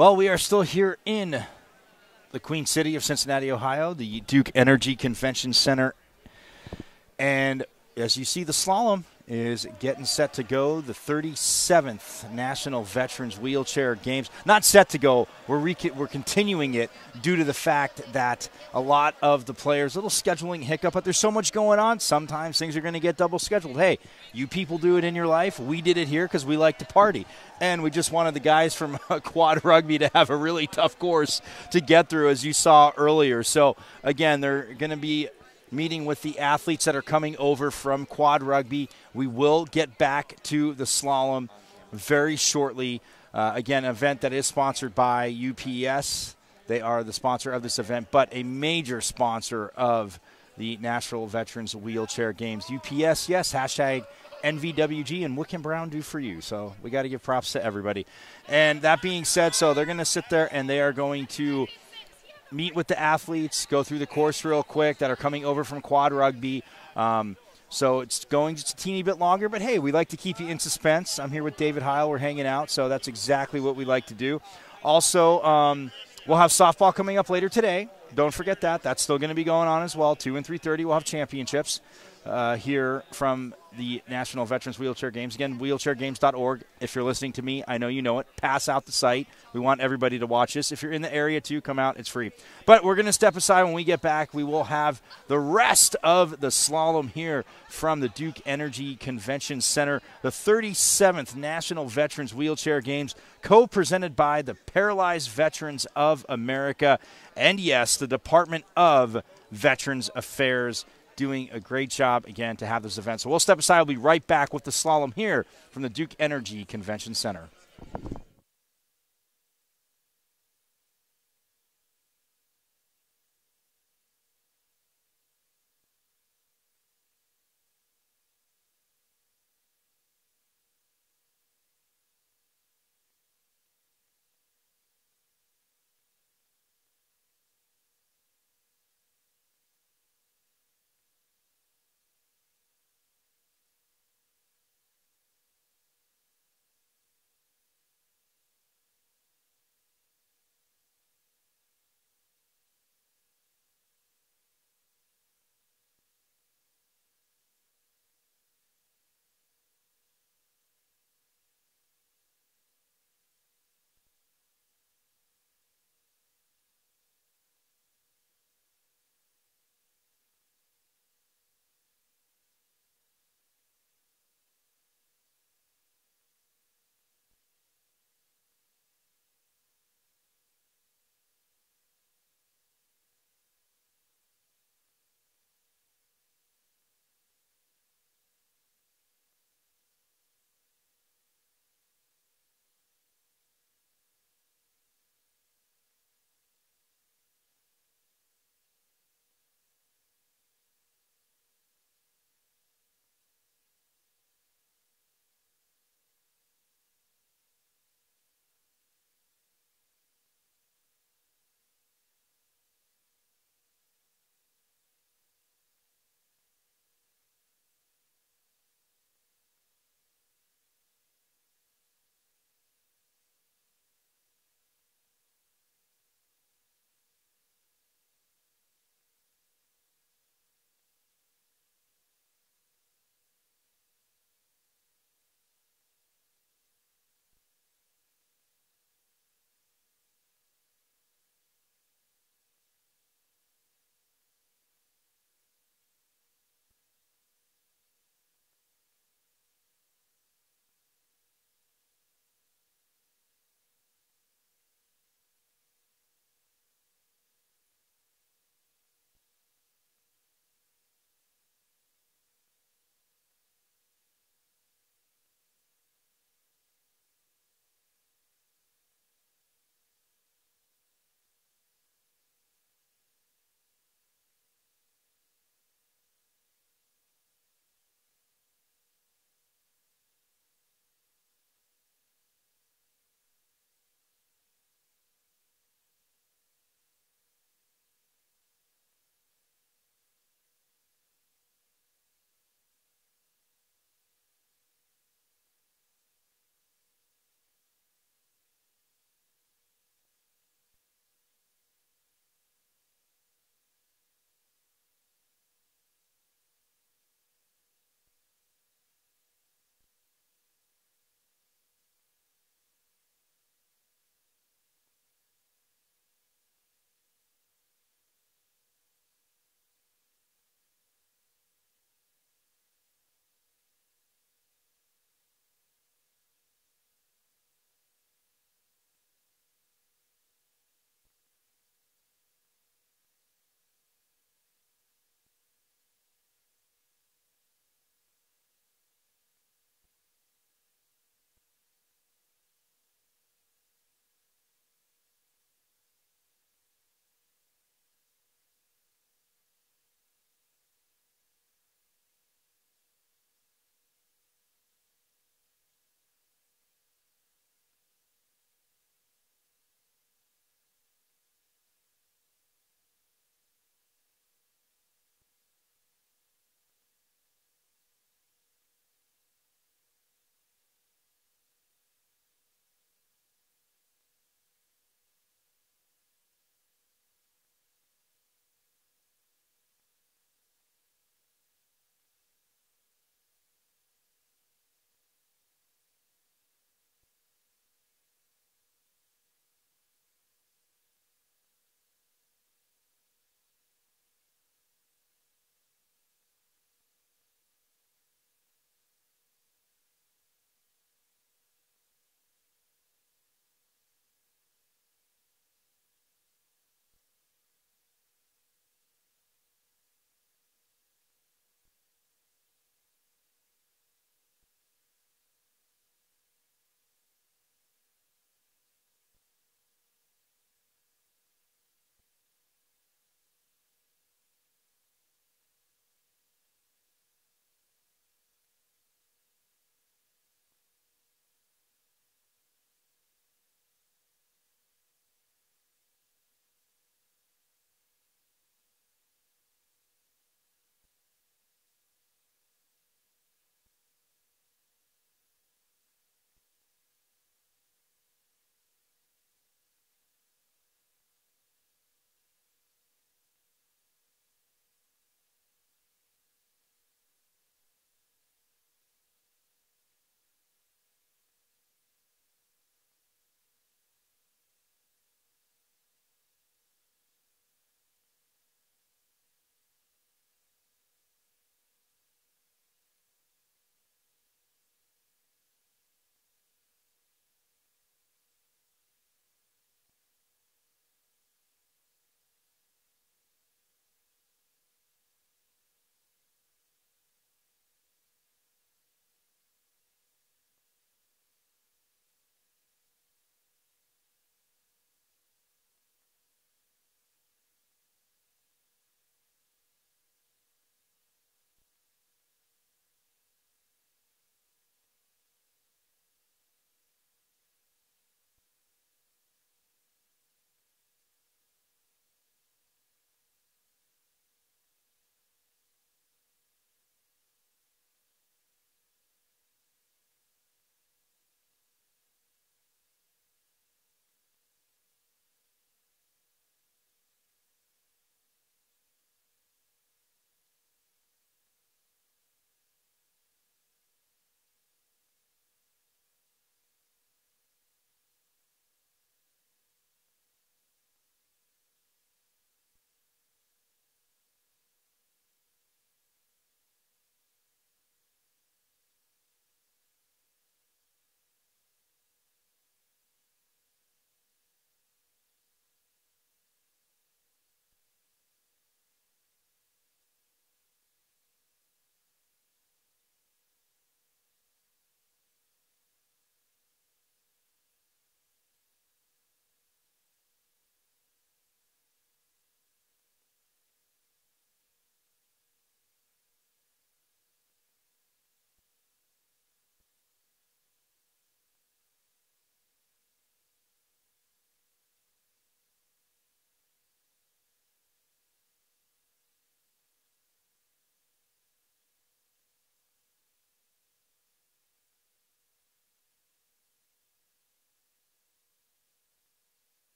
Well, we are still here in the Queen City of Cincinnati, Ohio, the Duke Energy Convention Center. And as you see, the slalom is getting set to go. The 37th National Veterans Wheelchair Games. Not set to go. We're continuing it due to the fact that a lot of the players, little scheduling hiccup, but there's so much going on. Sometimes things are going to get double scheduled. Hey, you people do it in your life. We did it here because we like to party. And we just wanted the guys from quad rugby to have a really tough course to get through, as you saw earlier. So, again, they're going to be meeting with the athletes that are coming over from quad rugby. We will get back to the slalom very shortly. Again, an event that is sponsored by UPS. They are the sponsor of this event, but a major sponsor of the National Veterans Wheelchair Games. UPS, yes, hashtag NVWG, and what can Brown do for you? So we got to give props to everybody. And that being said, so they're going to sit there and they are going to meet with the athletes, go through the course real quick that are coming over from quad rugby. So it's going just a teeny bit longer, but hey, we like to keep you in suspense. I'm here with David Heil. We're hanging out, so that's exactly what we like to do. Also, we'll have softball coming up later today. Don't forget that. That's still going to be going on as well. 2 and 3:30, we'll have championships here from the National Veterans Wheelchair Games. Again, wheelchairgames.org. If you're listening to me, I know you know it. Pass out the site. We want everybody to watch this. If you're in the area, too, come out. It's free. But we're going to step aside. When we get back, we will have the rest of the slalom here from the Duke Energy Convention Center. The 37th National Veterans Wheelchair Games, co-presented by the Paralyzed Veterans of America. And, yes, the Department of Veterans Affairs, doing a great job, again, to have this event. So we'll step aside. We'll be right back with the slalom here from the Duke Energy Convention Center.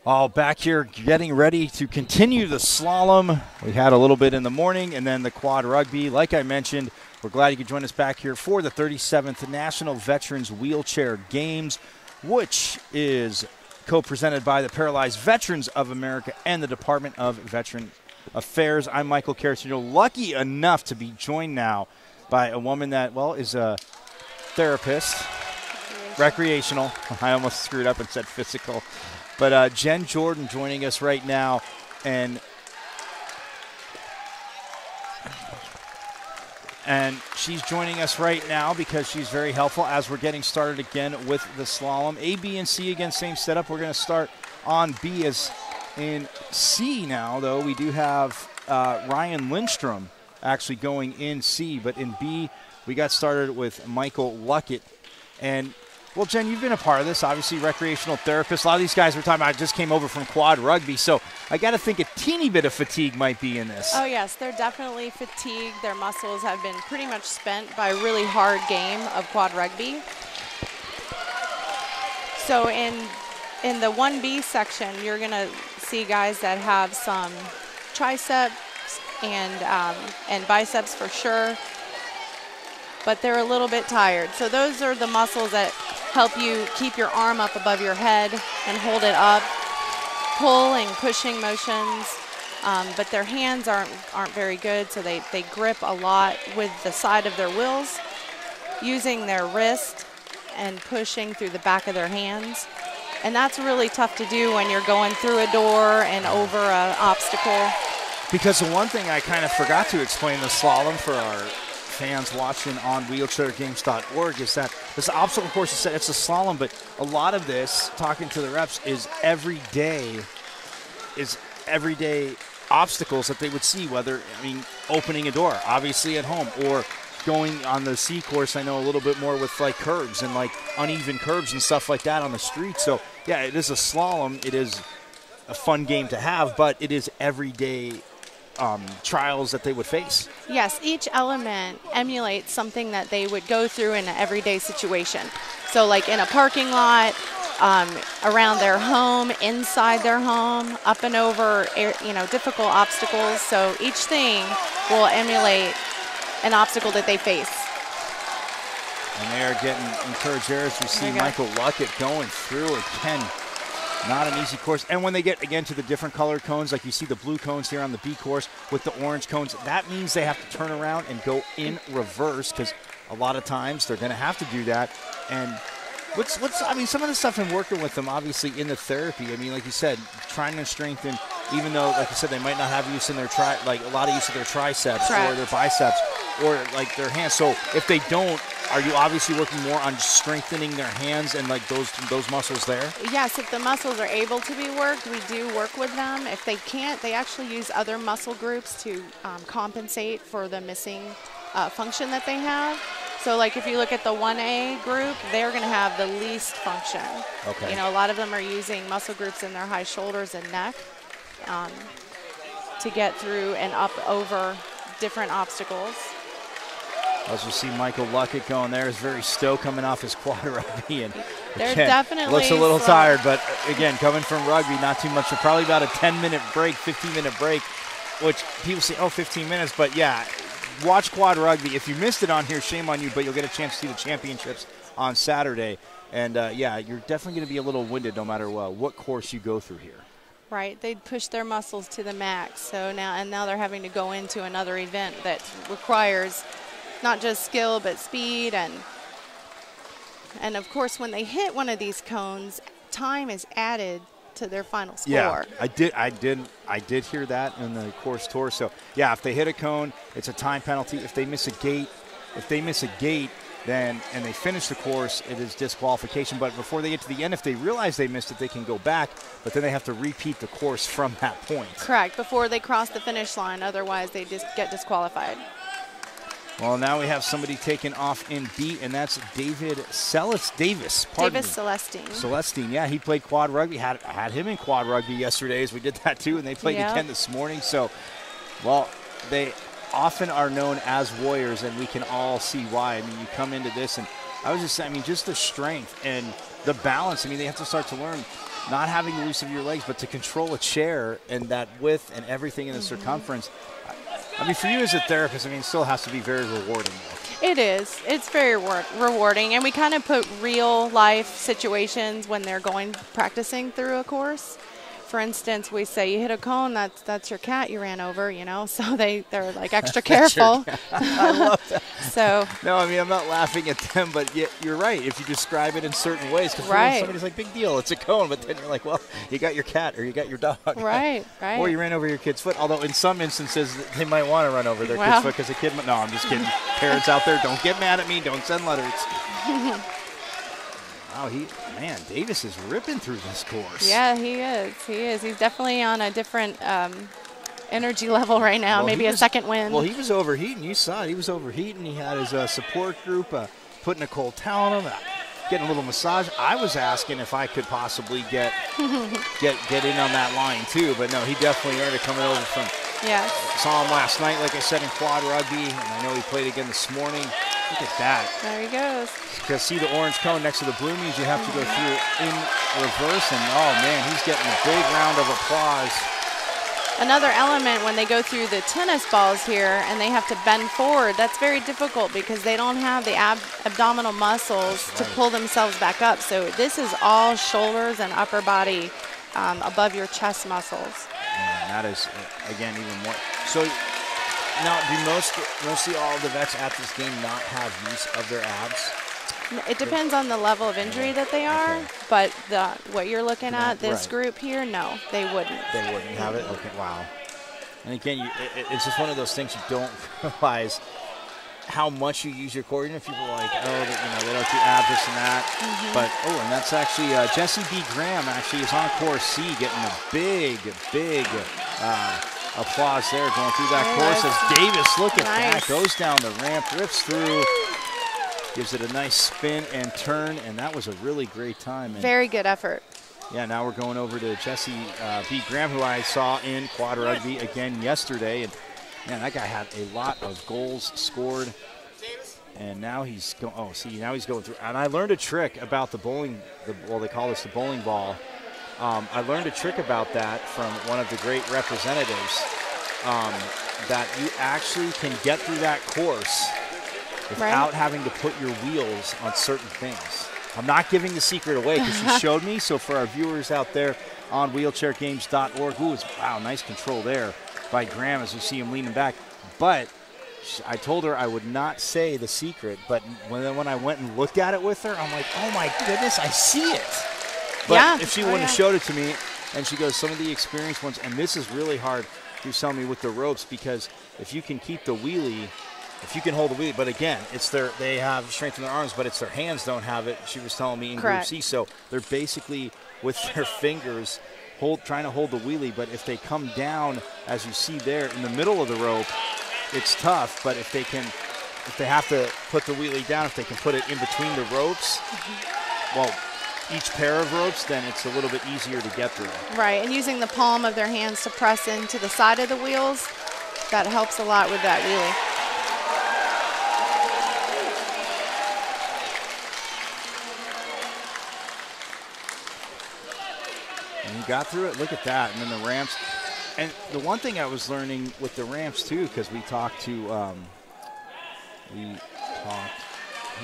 All back here getting ready to continue the slalom. We had a little bit in the morning and then the quad rugby. Like I mentioned, we're glad you could join us back here for the 37th National Veterans Wheelchair Games, which is co-presented by the Paralyzed Veterans of America and the Department of Veteran Affairs. I'm Michael Caracino, lucky enough to be joined now by a woman that, well, is a therapist, recreational. I almost screwed up and said physical. But Jen Jordan joining us right now, and she's joining us right now because she's very helpful as we're getting started again with the slalom. A, B, and C again, same setup. We're going to start on B. As in C now, though, we do have Ryan Lindstrom actually going in C, but in B, we got started with Michael Luckett. And well, Jen, you've been a part of this, obviously recreational therapist. A lot of these guys we're talking about just came over from quad rugby, so I got to think a teeny bit of fatigue might be in this. Oh, yes, they're definitely fatigued. Their muscles have been pretty much spent by a really hard game of quad rugby. So in the 1B section, you're going to see guys that have some triceps and biceps for sure, but they're a little bit tired. So those are the muscles that help you keep your arm up above your head and hold it up, pull and pushing motions, but their hands aren't very good, so they grip a lot with the side of their wheels, using their wrist and pushing through the back of their hands. And that's really tough to do when you're going through a door and over an obstacle. Because the one thing I kind of forgot to explain the slalom for our fans watching on wheelchairgames.org is that this obstacle course is it's a slalom, but a lot of this, talking to the reps, is everyday obstacles that they would see, whether, opening a door, obviously at home, or going on the C course. I know a little bit more with like curbs and like uneven curbs and stuff like that on the street. So yeah, it is a slalom. It is a fun game to have, but it is everyday trials that they would face. Yes, each element emulates something that they would go through in an everyday situation. So like in a parking lot, around their home, inside their home, up and over, difficult obstacles. So each thing will emulate an obstacle that they face. And they are getting encouraged there as we see Michael Luckett going through again. Not an easy course. And when they get, again, to the different colored cones, like you see the blue cones here on the B course with the orange cones, that means they have to turn around and go in reverse, because a lot of times they're going to have to do that. And some of the stuff in working with them, obviously, in the therapy, like you said, trying to strengthen, even though, like you said, they might not have use in their a lot of use of their triceps or their biceps or like their hands. So if they don't, are you obviously working more on strengthening their hands and like those muscles there? Yes, if the muscles are able to be worked, we do work with them. If they can't, they actually use other muscle groups to compensate for the missing function that they have. So like if you look at the 1A group, they're going to have the least function. Okay. A lot of them are using muscle groups in their high shoulders and neck to get through and up over different obstacles. As we see Michael Luckett going there, is very stoked coming off his quad rugby, and they're definitely looks a little tired, but again, coming from rugby, not too much, probably about a 10-minute break, 15-minute break, which people say, 15 minutes, but yeah, watch quad rugby. If you missed it on here, shame on you, but you'll get a chance to see the championships on Saturday, and yeah, you're definitely going to be a little winded no matter what course you go through here. Right, they'd push their muscles to the max, so now they're having to go into another event that requires not just skill but speed, and of course when they hit one of these cones, time is added to their final score. Yeah, I did hear that in the course tour. So yeah, if they hit a cone, it's a time penalty. If they miss a gate, then and they finish the course, it is disqualification. But before they get to the end, if they realize they missed it, they can go back, but then they have to repeat the course from that point. Correct, before they cross the finish line, otherwise they just get disqualified. Well, now we have somebody taken off in B, and that's David Davis. Celestine. Celestine, yeah, he played quad rugby. Had him in quad rugby yesterday as we did that too, and they played again this morning. So, well, they often are known as warriors, and we can all see why. You come into this, and I was just saying, just the strength and the balance. They have to start to learn. not having the use of your legs, but to control a chair and that width and everything in the circumference. I mean, for you as a therapist, I mean, it still has to be very rewarding. It is. It's very rewarding, and we kind of put real life situations when they're practicing through a course. For instance, we say you hit a cone, that's your cat you ran over, you know, so they're like extra careful. I love that. So no, I mean, I'm not laughing at them, but you're right. If you describe it in certain ways, because somebody's like, big deal, it's a cone, but then you're like, well, you got your cat or you got your dog. Right. Or you ran over your kid's foot, although in some instances they might want to run over their kid's foot because the kid, no, I'm just kidding. Parents out there, don't get mad at me, don't send letters. Wow, Davis is ripping through this course. Yeah, he is. He's definitely on a different energy level right now, maybe a second wind. Well, he was overheating. You saw it. He was overheating. He had his support group putting a cold towel on him, getting a little massage. I was asking if I could possibly get in on that line too, but no, he definitely earned it coming over from. Yeah. Saw him last night, like I said, in quad rugby, and I know he played again this morning. Look at that. There he goes. Because see the orange cone next to the blue means you have to go through in reverse, and oh man, he's getting a big round of applause. Another element when they go through the tennis balls here and they have to bend forward, that's very difficult because they don't have the abdominal muscles to pull themselves back up. So this is all shoulders and upper body above your chest muscles. And that is, again, even more. So now, do mostly all the vets at this game not have use of their abs? It depends on the level of injury that they are, but what you're looking at, this group here, no, they wouldn't. They wouldn't have it? Okay, wow. And again, it's just one of those things you don't realize how much you use your core. Even if people are like, they don't do abs, this and that. But, and that's actually Jesse B. Graham actually is on course C, getting a big applause there going through that course as Davis, look at that, goes down the ramp, rips through, gives it a nice spin and turn, and that was a really great time. And very good effort. Yeah, now we're going over to Jesse B. Graham, who I saw in quad rugby again yesterday. And man, that guy had a lot of goals scored. And now he's going. Oh, see, now he's going through. And I learned a trick about the bowling. Well, they call this the bowling ball. I learned a trick about that from one of the great representatives. That you actually can get through that course without having to put your wheels on certain things. I'm not giving the secret away because she showed me. So for our viewers out there on wheelchairgames.org, wow, nice control there by Graham as you see him leaning back. But I told her I would not say the secret, but when I went and looked at it with her, I'm like, oh my goodness, I see it. But if she wouldn't have showed it to me, and she goes, some of the experienced ones, and this is really hard, she was telling me with the ropes, because if you can keep the wheelie, if you can hold the wheelie, but again, they have strength in their arms, but it's their hands don't have it, she was telling me in Group C, so they're basically with their fingers trying to hold the wheelie, but if they come down, as you see there, in the middle of the rope, it's tough, but if they have to put the wheelie down, if they can put it in between the ropes, well, each pair of ropes, then it's a little bit easier to get through. Right, and using the palm of their hands to press into the side of the wheels, that helps a lot with that wheelie. And you got through it, look at that, and then the ramps. And the one thing I was learning with the ramps too, because we talked to, who did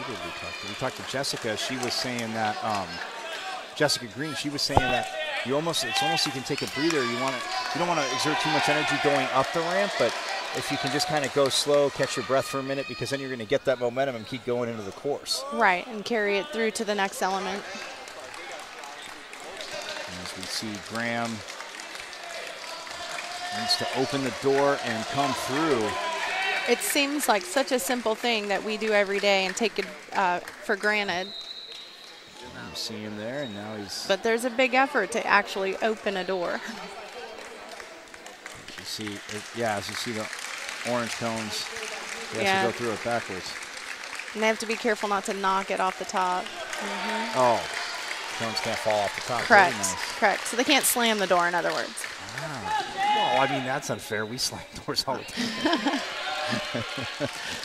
we talk to? We talked to Jessica. She was saying that, Jessica Green, she was saying that it's almost you can take a breather. You don't want to exert too much energy going up the ramp, but if you can just kind of go slow, catch your breath for a minute, because then you're going to get that momentum and keep going into the course. Right, and carry it through to the next element. As we see Graham needs to open the door and come through. It seems like such a simple thing that we do every day and take it for granted. You see him there, and now he's... But there's a big effort to actually open a door. As you see the orange cones, you have to go through it backwards. And they have to be careful not to knock it off the top. Oh, cones can't fall off the top. Correct, nice. correct. So they can't slam the door, in other words. Ah. Well, I mean, that's unfair. We slam doors all the time.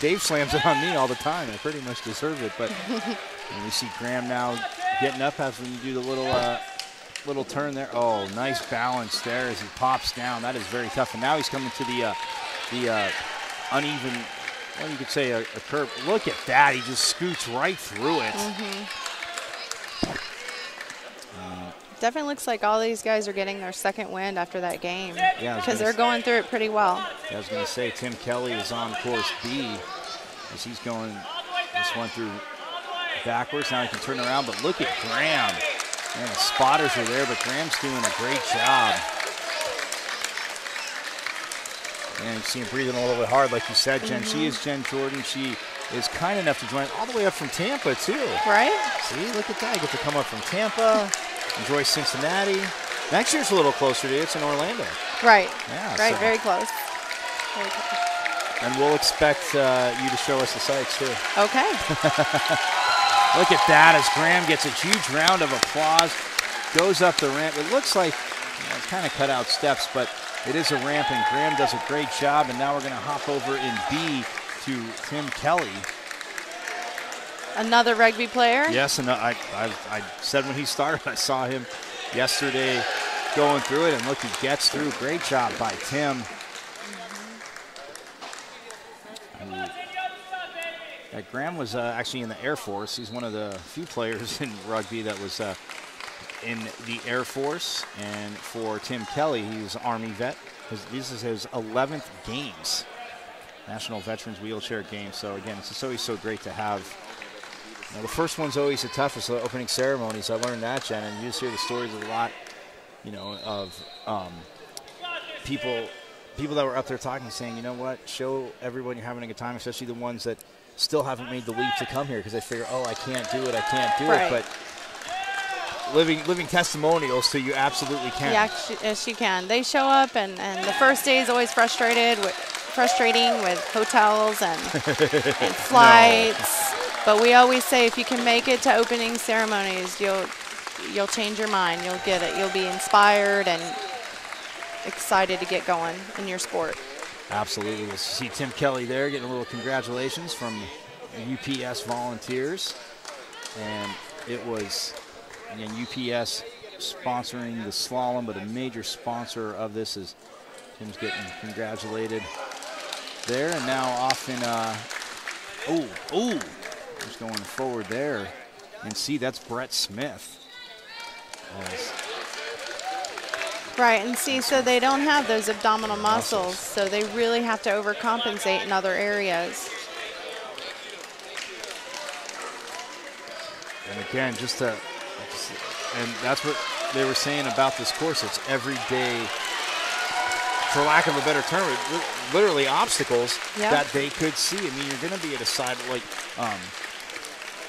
Dave slams it on me all the time. I pretty much deserve it. But when we see Graham now getting up after you do the little little turn there. Oh, nice balance there as he pops down. That is very tough. And now he's coming to the uneven, well, you could say a curve. Look at that. He just scoots right through it. Definitely looks like all these guys are getting their second wind after that game. Yeah, because they're going through it pretty well. I was going to say Tim Kelly is on course B as he's going, just went through backwards. Now he can turn around, but look at Graham. Man, the spotters are there, but Graham's doing a great job. And you see him breathing a little bit hard, like you said, Jen. She is Jen Jordan. She is kind enough to join all the way up from Tampa, too. Right? See, look at that. You get to come up from Tampa, enjoy Cincinnati. Next year's a little closer to you. It's in Orlando. Right. Yeah. Right, so. very close. Very close. And we'll expect you to show us the sights, too. Okay. Look at that as Graham gets a huge round of applause, goes up the ramp. It looks like kind of cut out steps, but it is a ramp, and Graham does a great job. And now we're going to hop over in B to Tim Kelly. Another rugby player? Yes, and I said when he started, I saw him yesterday going through it, and look, he gets through. Great job by Tim. Graham was actually in the Air Force. He's one of the few players in rugby that was in the Air Force. And for Tim Kelly, he was an Army vet. This is his 11th games, National Veterans Wheelchair Games. So again, it's just always so great to have. You know, the first one's always the toughest, the opening ceremonies. I learned that, Jen, and you just hear the stories a lot, you know, of people that were up there talking, saying, you know what, show everyone you're having a good time, especially the ones that still haven't made the leap to come here because they figure, oh, I can't do it, I can't do it. But living testimonials, so you absolutely can. Yeah, she can. They show up, and the first day is always frustrating with hotels and flights. No. But we always say if you can make it to opening ceremonies, you'll change your mind. You'll get it. You'll be inspired and excited to get going in your sport. Absolutely. We'll see Tim Kelly there getting a little congratulations from UPS volunteers. And it was, again, UPS sponsoring the slalom, but a major sponsor of this is Tim's getting congratulated there. And now off in, just going forward there. And see, that's Brett Smith. Right, and see, so they don't have those abdominal muscles, so they really have to overcompensate in other areas. And again, and that's what they were saying about this course. It's every day, for lack of a better term, literally obstacles that they could see. I mean, you're going to be at a side, like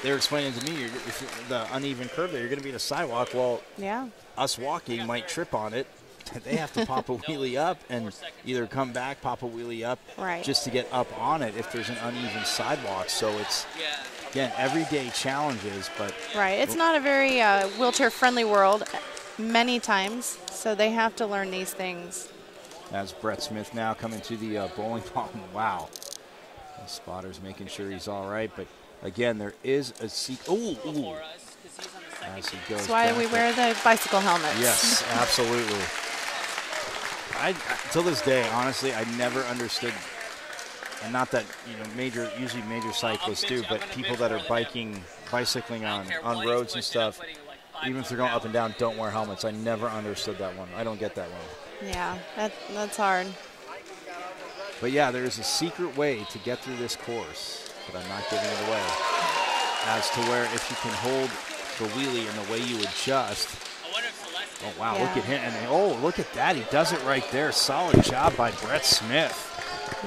they were explaining to me, the uneven curve there, you're going to be at a sidewalk. Well, us walking might trip on it. They have to pop a wheelie up and either come back, pop a wheelie up, just to get up on it if there's an uneven sidewalk. So it's, again, everyday challenges. But it's not a very wheelchair-friendly world many times, so they have to learn these things. As Brett Smith now coming to the bowling ball. Wow. The spotter's making sure he's all right. But, again, there is a as he goes. That's why we wear the bicycle helmets. Yes, absolutely. Till this day, honestly, I never understood, and not that, usually major cyclists do, but people that are bicycling on roads and stuff, even if they're going up and down, don't wear helmets. I never understood that one. I don't get that one. Yeah, that's hard. But yeah, there is a secret way to get through this course, but I'm not giving it away. As to where if you can hold the wheelie and the way you adjust. Oh, wow, look at him. And look at that. He does it right there. Solid job by Brett Smith.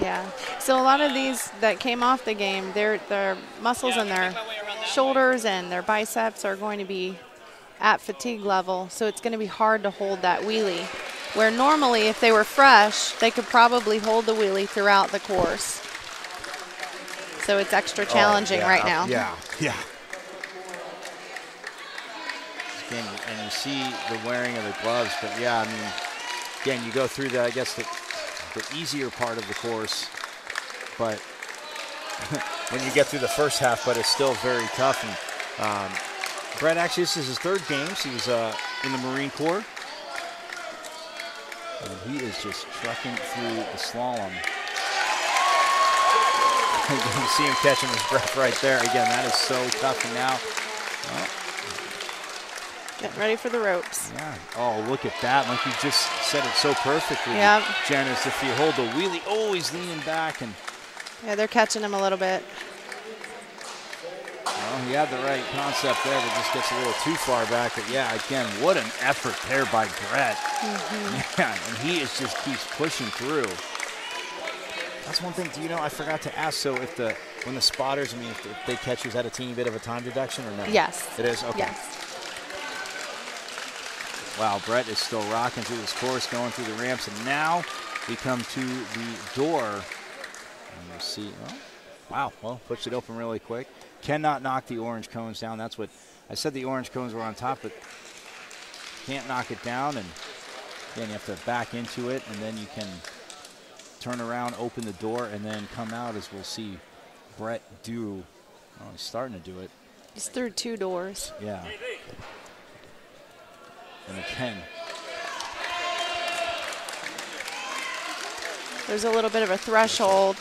Yeah. So a lot of these that came off the game, their muscles in their shoulders and their biceps are going to be at fatigue level. So it's going to be hard to hold that wheelie. Where normally, if they were fresh, they could probably hold the wheelie throughout the course. So it's extra challenging right now. Yeah. And you see the wearing of the gloves, but yeah, I mean, again, you go through the easier part of the course, but when you get through the first half, but it's still very tough. And Brett, actually, this is his third game. He was in the Marine Corps. And he is just trucking through the slalom. You can see him catching his breath right there. Again, that is so tough. And now, getting ready for the ropes. yeah. Oh, look at that. Like you just said it so perfectly, Yep. Janice. If you hold the wheelie, always leaning back. And Yeah, they're catching him a little bit. well, he had the right concept there, but just gets a little too far back. But yeah, again, what an effort there by Brett. Yeah, and he just keeps pushing through. That's one thing. Do you know? I forgot to ask. So, when the spotters, I mean, if they catch you, is that a teeny bit of a time deduction or no? Yes. It is. Okay. Yes. Wow, Brett is still rocking through this course, going through the ramps, and now we come to the door. And we'll see. Oh, wow. Well, pushed it open really quick. Cannot knock the orange cones down. That's what I said. The orange cones were on top, but can't knock it down. And then you have to back into it, and then you can turn around, open the door, and then come out, as we'll see Brett do. Oh, he's starting to do it. He's through 2 doors. Yeah. And again, There's a little bit of a threshold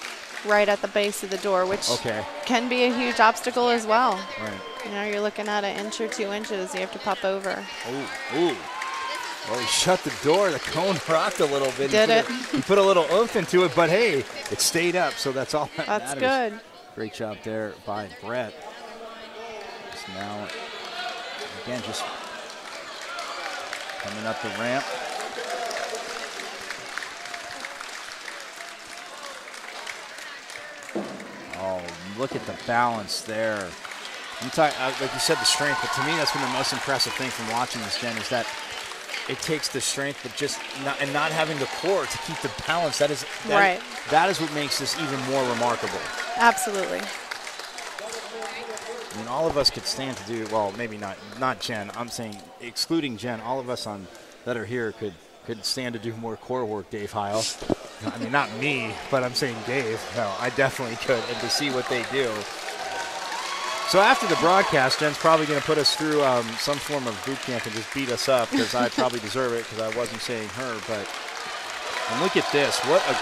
right at the base of the door, which okay. can be a huge obstacle as well. Right. You know, you're looking at 1 inch or 2 inches. You have to pop over. Oh, ooh. Well, he shut the door. The cone rocked a little bit. Did He put a little oomph into it, but hey, it stayed up, so that's all that That's matters. good. Great job there by Brett. Just now, again, just coming up the ramp. Oh, look at the balance there. You talk, like you said, the strength, but to me, that's been the most impressive thing from watching this, Jen, is that it takes the strength, but just not having the core to keep the balance. That is what makes this even more remarkable. Absolutely. I mean, all of us could stand to do, well, maybe not Jen. I'm saying, excluding Jen, all of us that are here could stand to do more core work, Dave Heil. I mean, not me, but I'm saying Dave. No, I definitely could, and to see what they do. So after the broadcast, Jen's probably going to put us through some form of boot camp and just beat us up, because I probably deserve it, because I wasn't saying her. But and look at this! What a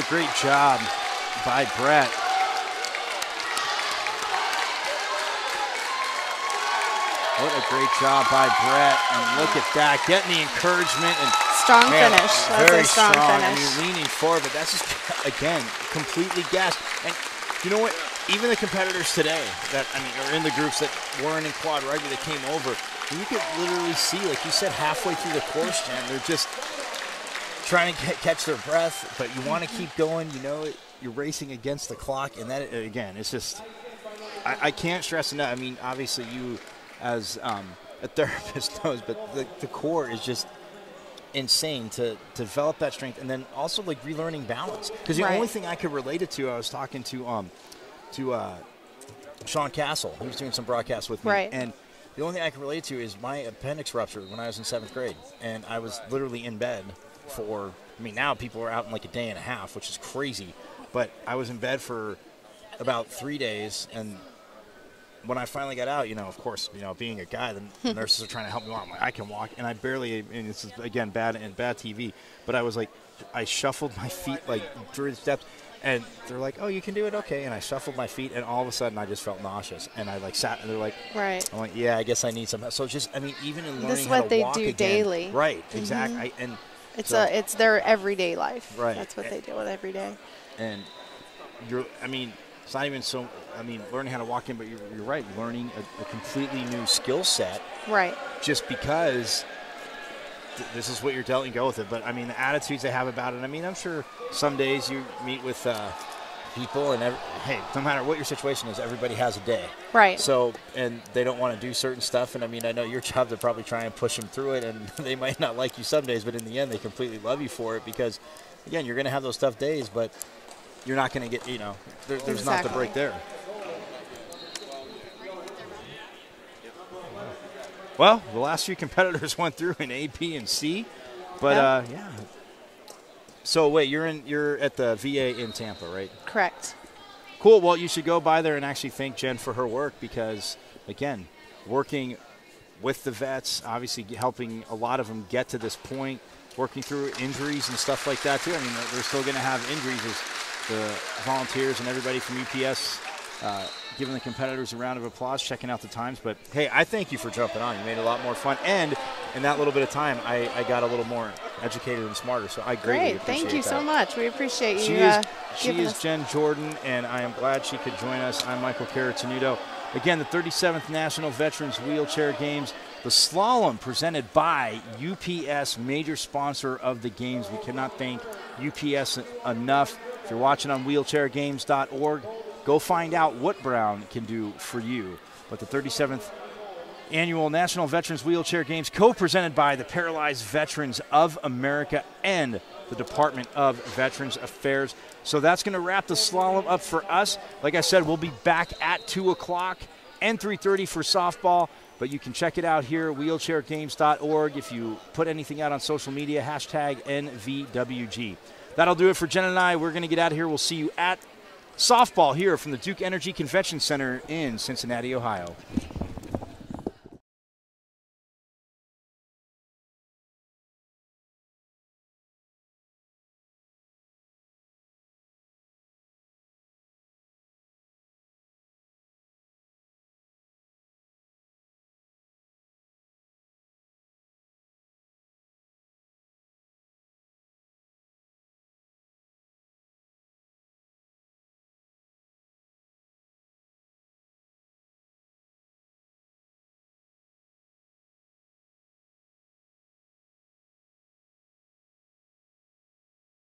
great job by Brett. What a great job by Brett! And look at that, getting the encouragement and strong finish. That's very a strong finish. I mean, leaning forward, but that's just again completely gassed. And you know what? Even the competitors today that, I mean, are in the groups that weren't in quad rugby that came over, you could literally see, like you said, halfway through the course, Jen, they're just trying to catch their breath, but you want to keep going. You know, you're racing against the clock, and that, again, it's just, I can't stress enough. I mean, obviously you as a therapist knows, but the core is just insane to develop that strength, and then also like relearning balance. Because the only thing I could relate it to, I was talking to Sean Castle. He was doing some broadcasts with me, and the only thing I can relate to is my appendix ruptured when I was in 7th grade, and I was literally in bed for, I mean, now people are out in like a day and a half, which is crazy, but I was in bed for about 3 days, and when I finally got out, you know, of course, you know, being a guy, the nurses are trying to help me out. I'm like, I can walk, and I barely, and this is, again, bad TV, but I was like, I shuffled my feet, like, through the steps, and they're like, oh, you can do it, okay, and I shuffled my feet, and all of a sudden, I just felt nauseous, and I, like, sat, and they're like, I'm like, yeah, I guess I need some help. So just, I mean, even in learning this is how what to they walk do again, daily. Right, exactly, and it's their everyday life. Right. That's what they deal with every day. And I mean, it's not even so, I mean, learning how to walk in, but you're right, learning a completely new skill set. Right. Just because this is what you're dealt and go with it. But, I mean, the attitudes they have about it, I mean, I'm sure some days you meet with people and, hey, no matter what your situation is, everybody has a day. Right. So, and they don't want to do certain stuff. And, I mean, I know your job to probably try and push them through it, and they might not like you some days, but in the end, they completely love you for it because, again, you're going to have those tough days, but you're not going to get, you know, there's not the break there. Well, the last few competitors went through in A, B, and C, but yeah. So wait, you're at the VA in Tampa, right? Correct. Cool. Well, you should go by there and actually thank Jen for her work because, again, working with the vets, obviously helping a lot of them get to this point, working through injuries and stuff like that too. I mean, they're still going to have injuries as the volunteers and everybody from UPS giving the competitors a round of applause, checking out the times. But, hey, I thank you for jumping on. You made it a lot more fun. And in that little bit of time, I got a little more educated and smarter. So I greatly appreciate Thank you that. so much. We appreciate you. She is Jen Jordan, and I am glad she could join us. I'm Michael Caratanudo. Again, the 37th National Veterans Wheelchair Games, the Slalom presented by UPS, major sponsor of the games. We cannot thank UPS enough. If you're watching on wheelchairgames.org, go find out what Brown can do for you. But the 37th Annual National Veterans Wheelchair Games, co-presented by the Paralyzed Veterans of America and the Department of Veterans Affairs. So that's going to wrap the slalom up for us. Like I said, we'll be back at 2 o'clock and 3:30 for softball. But you can check it out here, wheelchairgames.org. If you put anything out on social media, hashtag NVWG. That'll do it for Jen and I. We're going to get out of here. We'll see you at softball here from the Duke Energy Convention Center in Cincinnati, Ohio.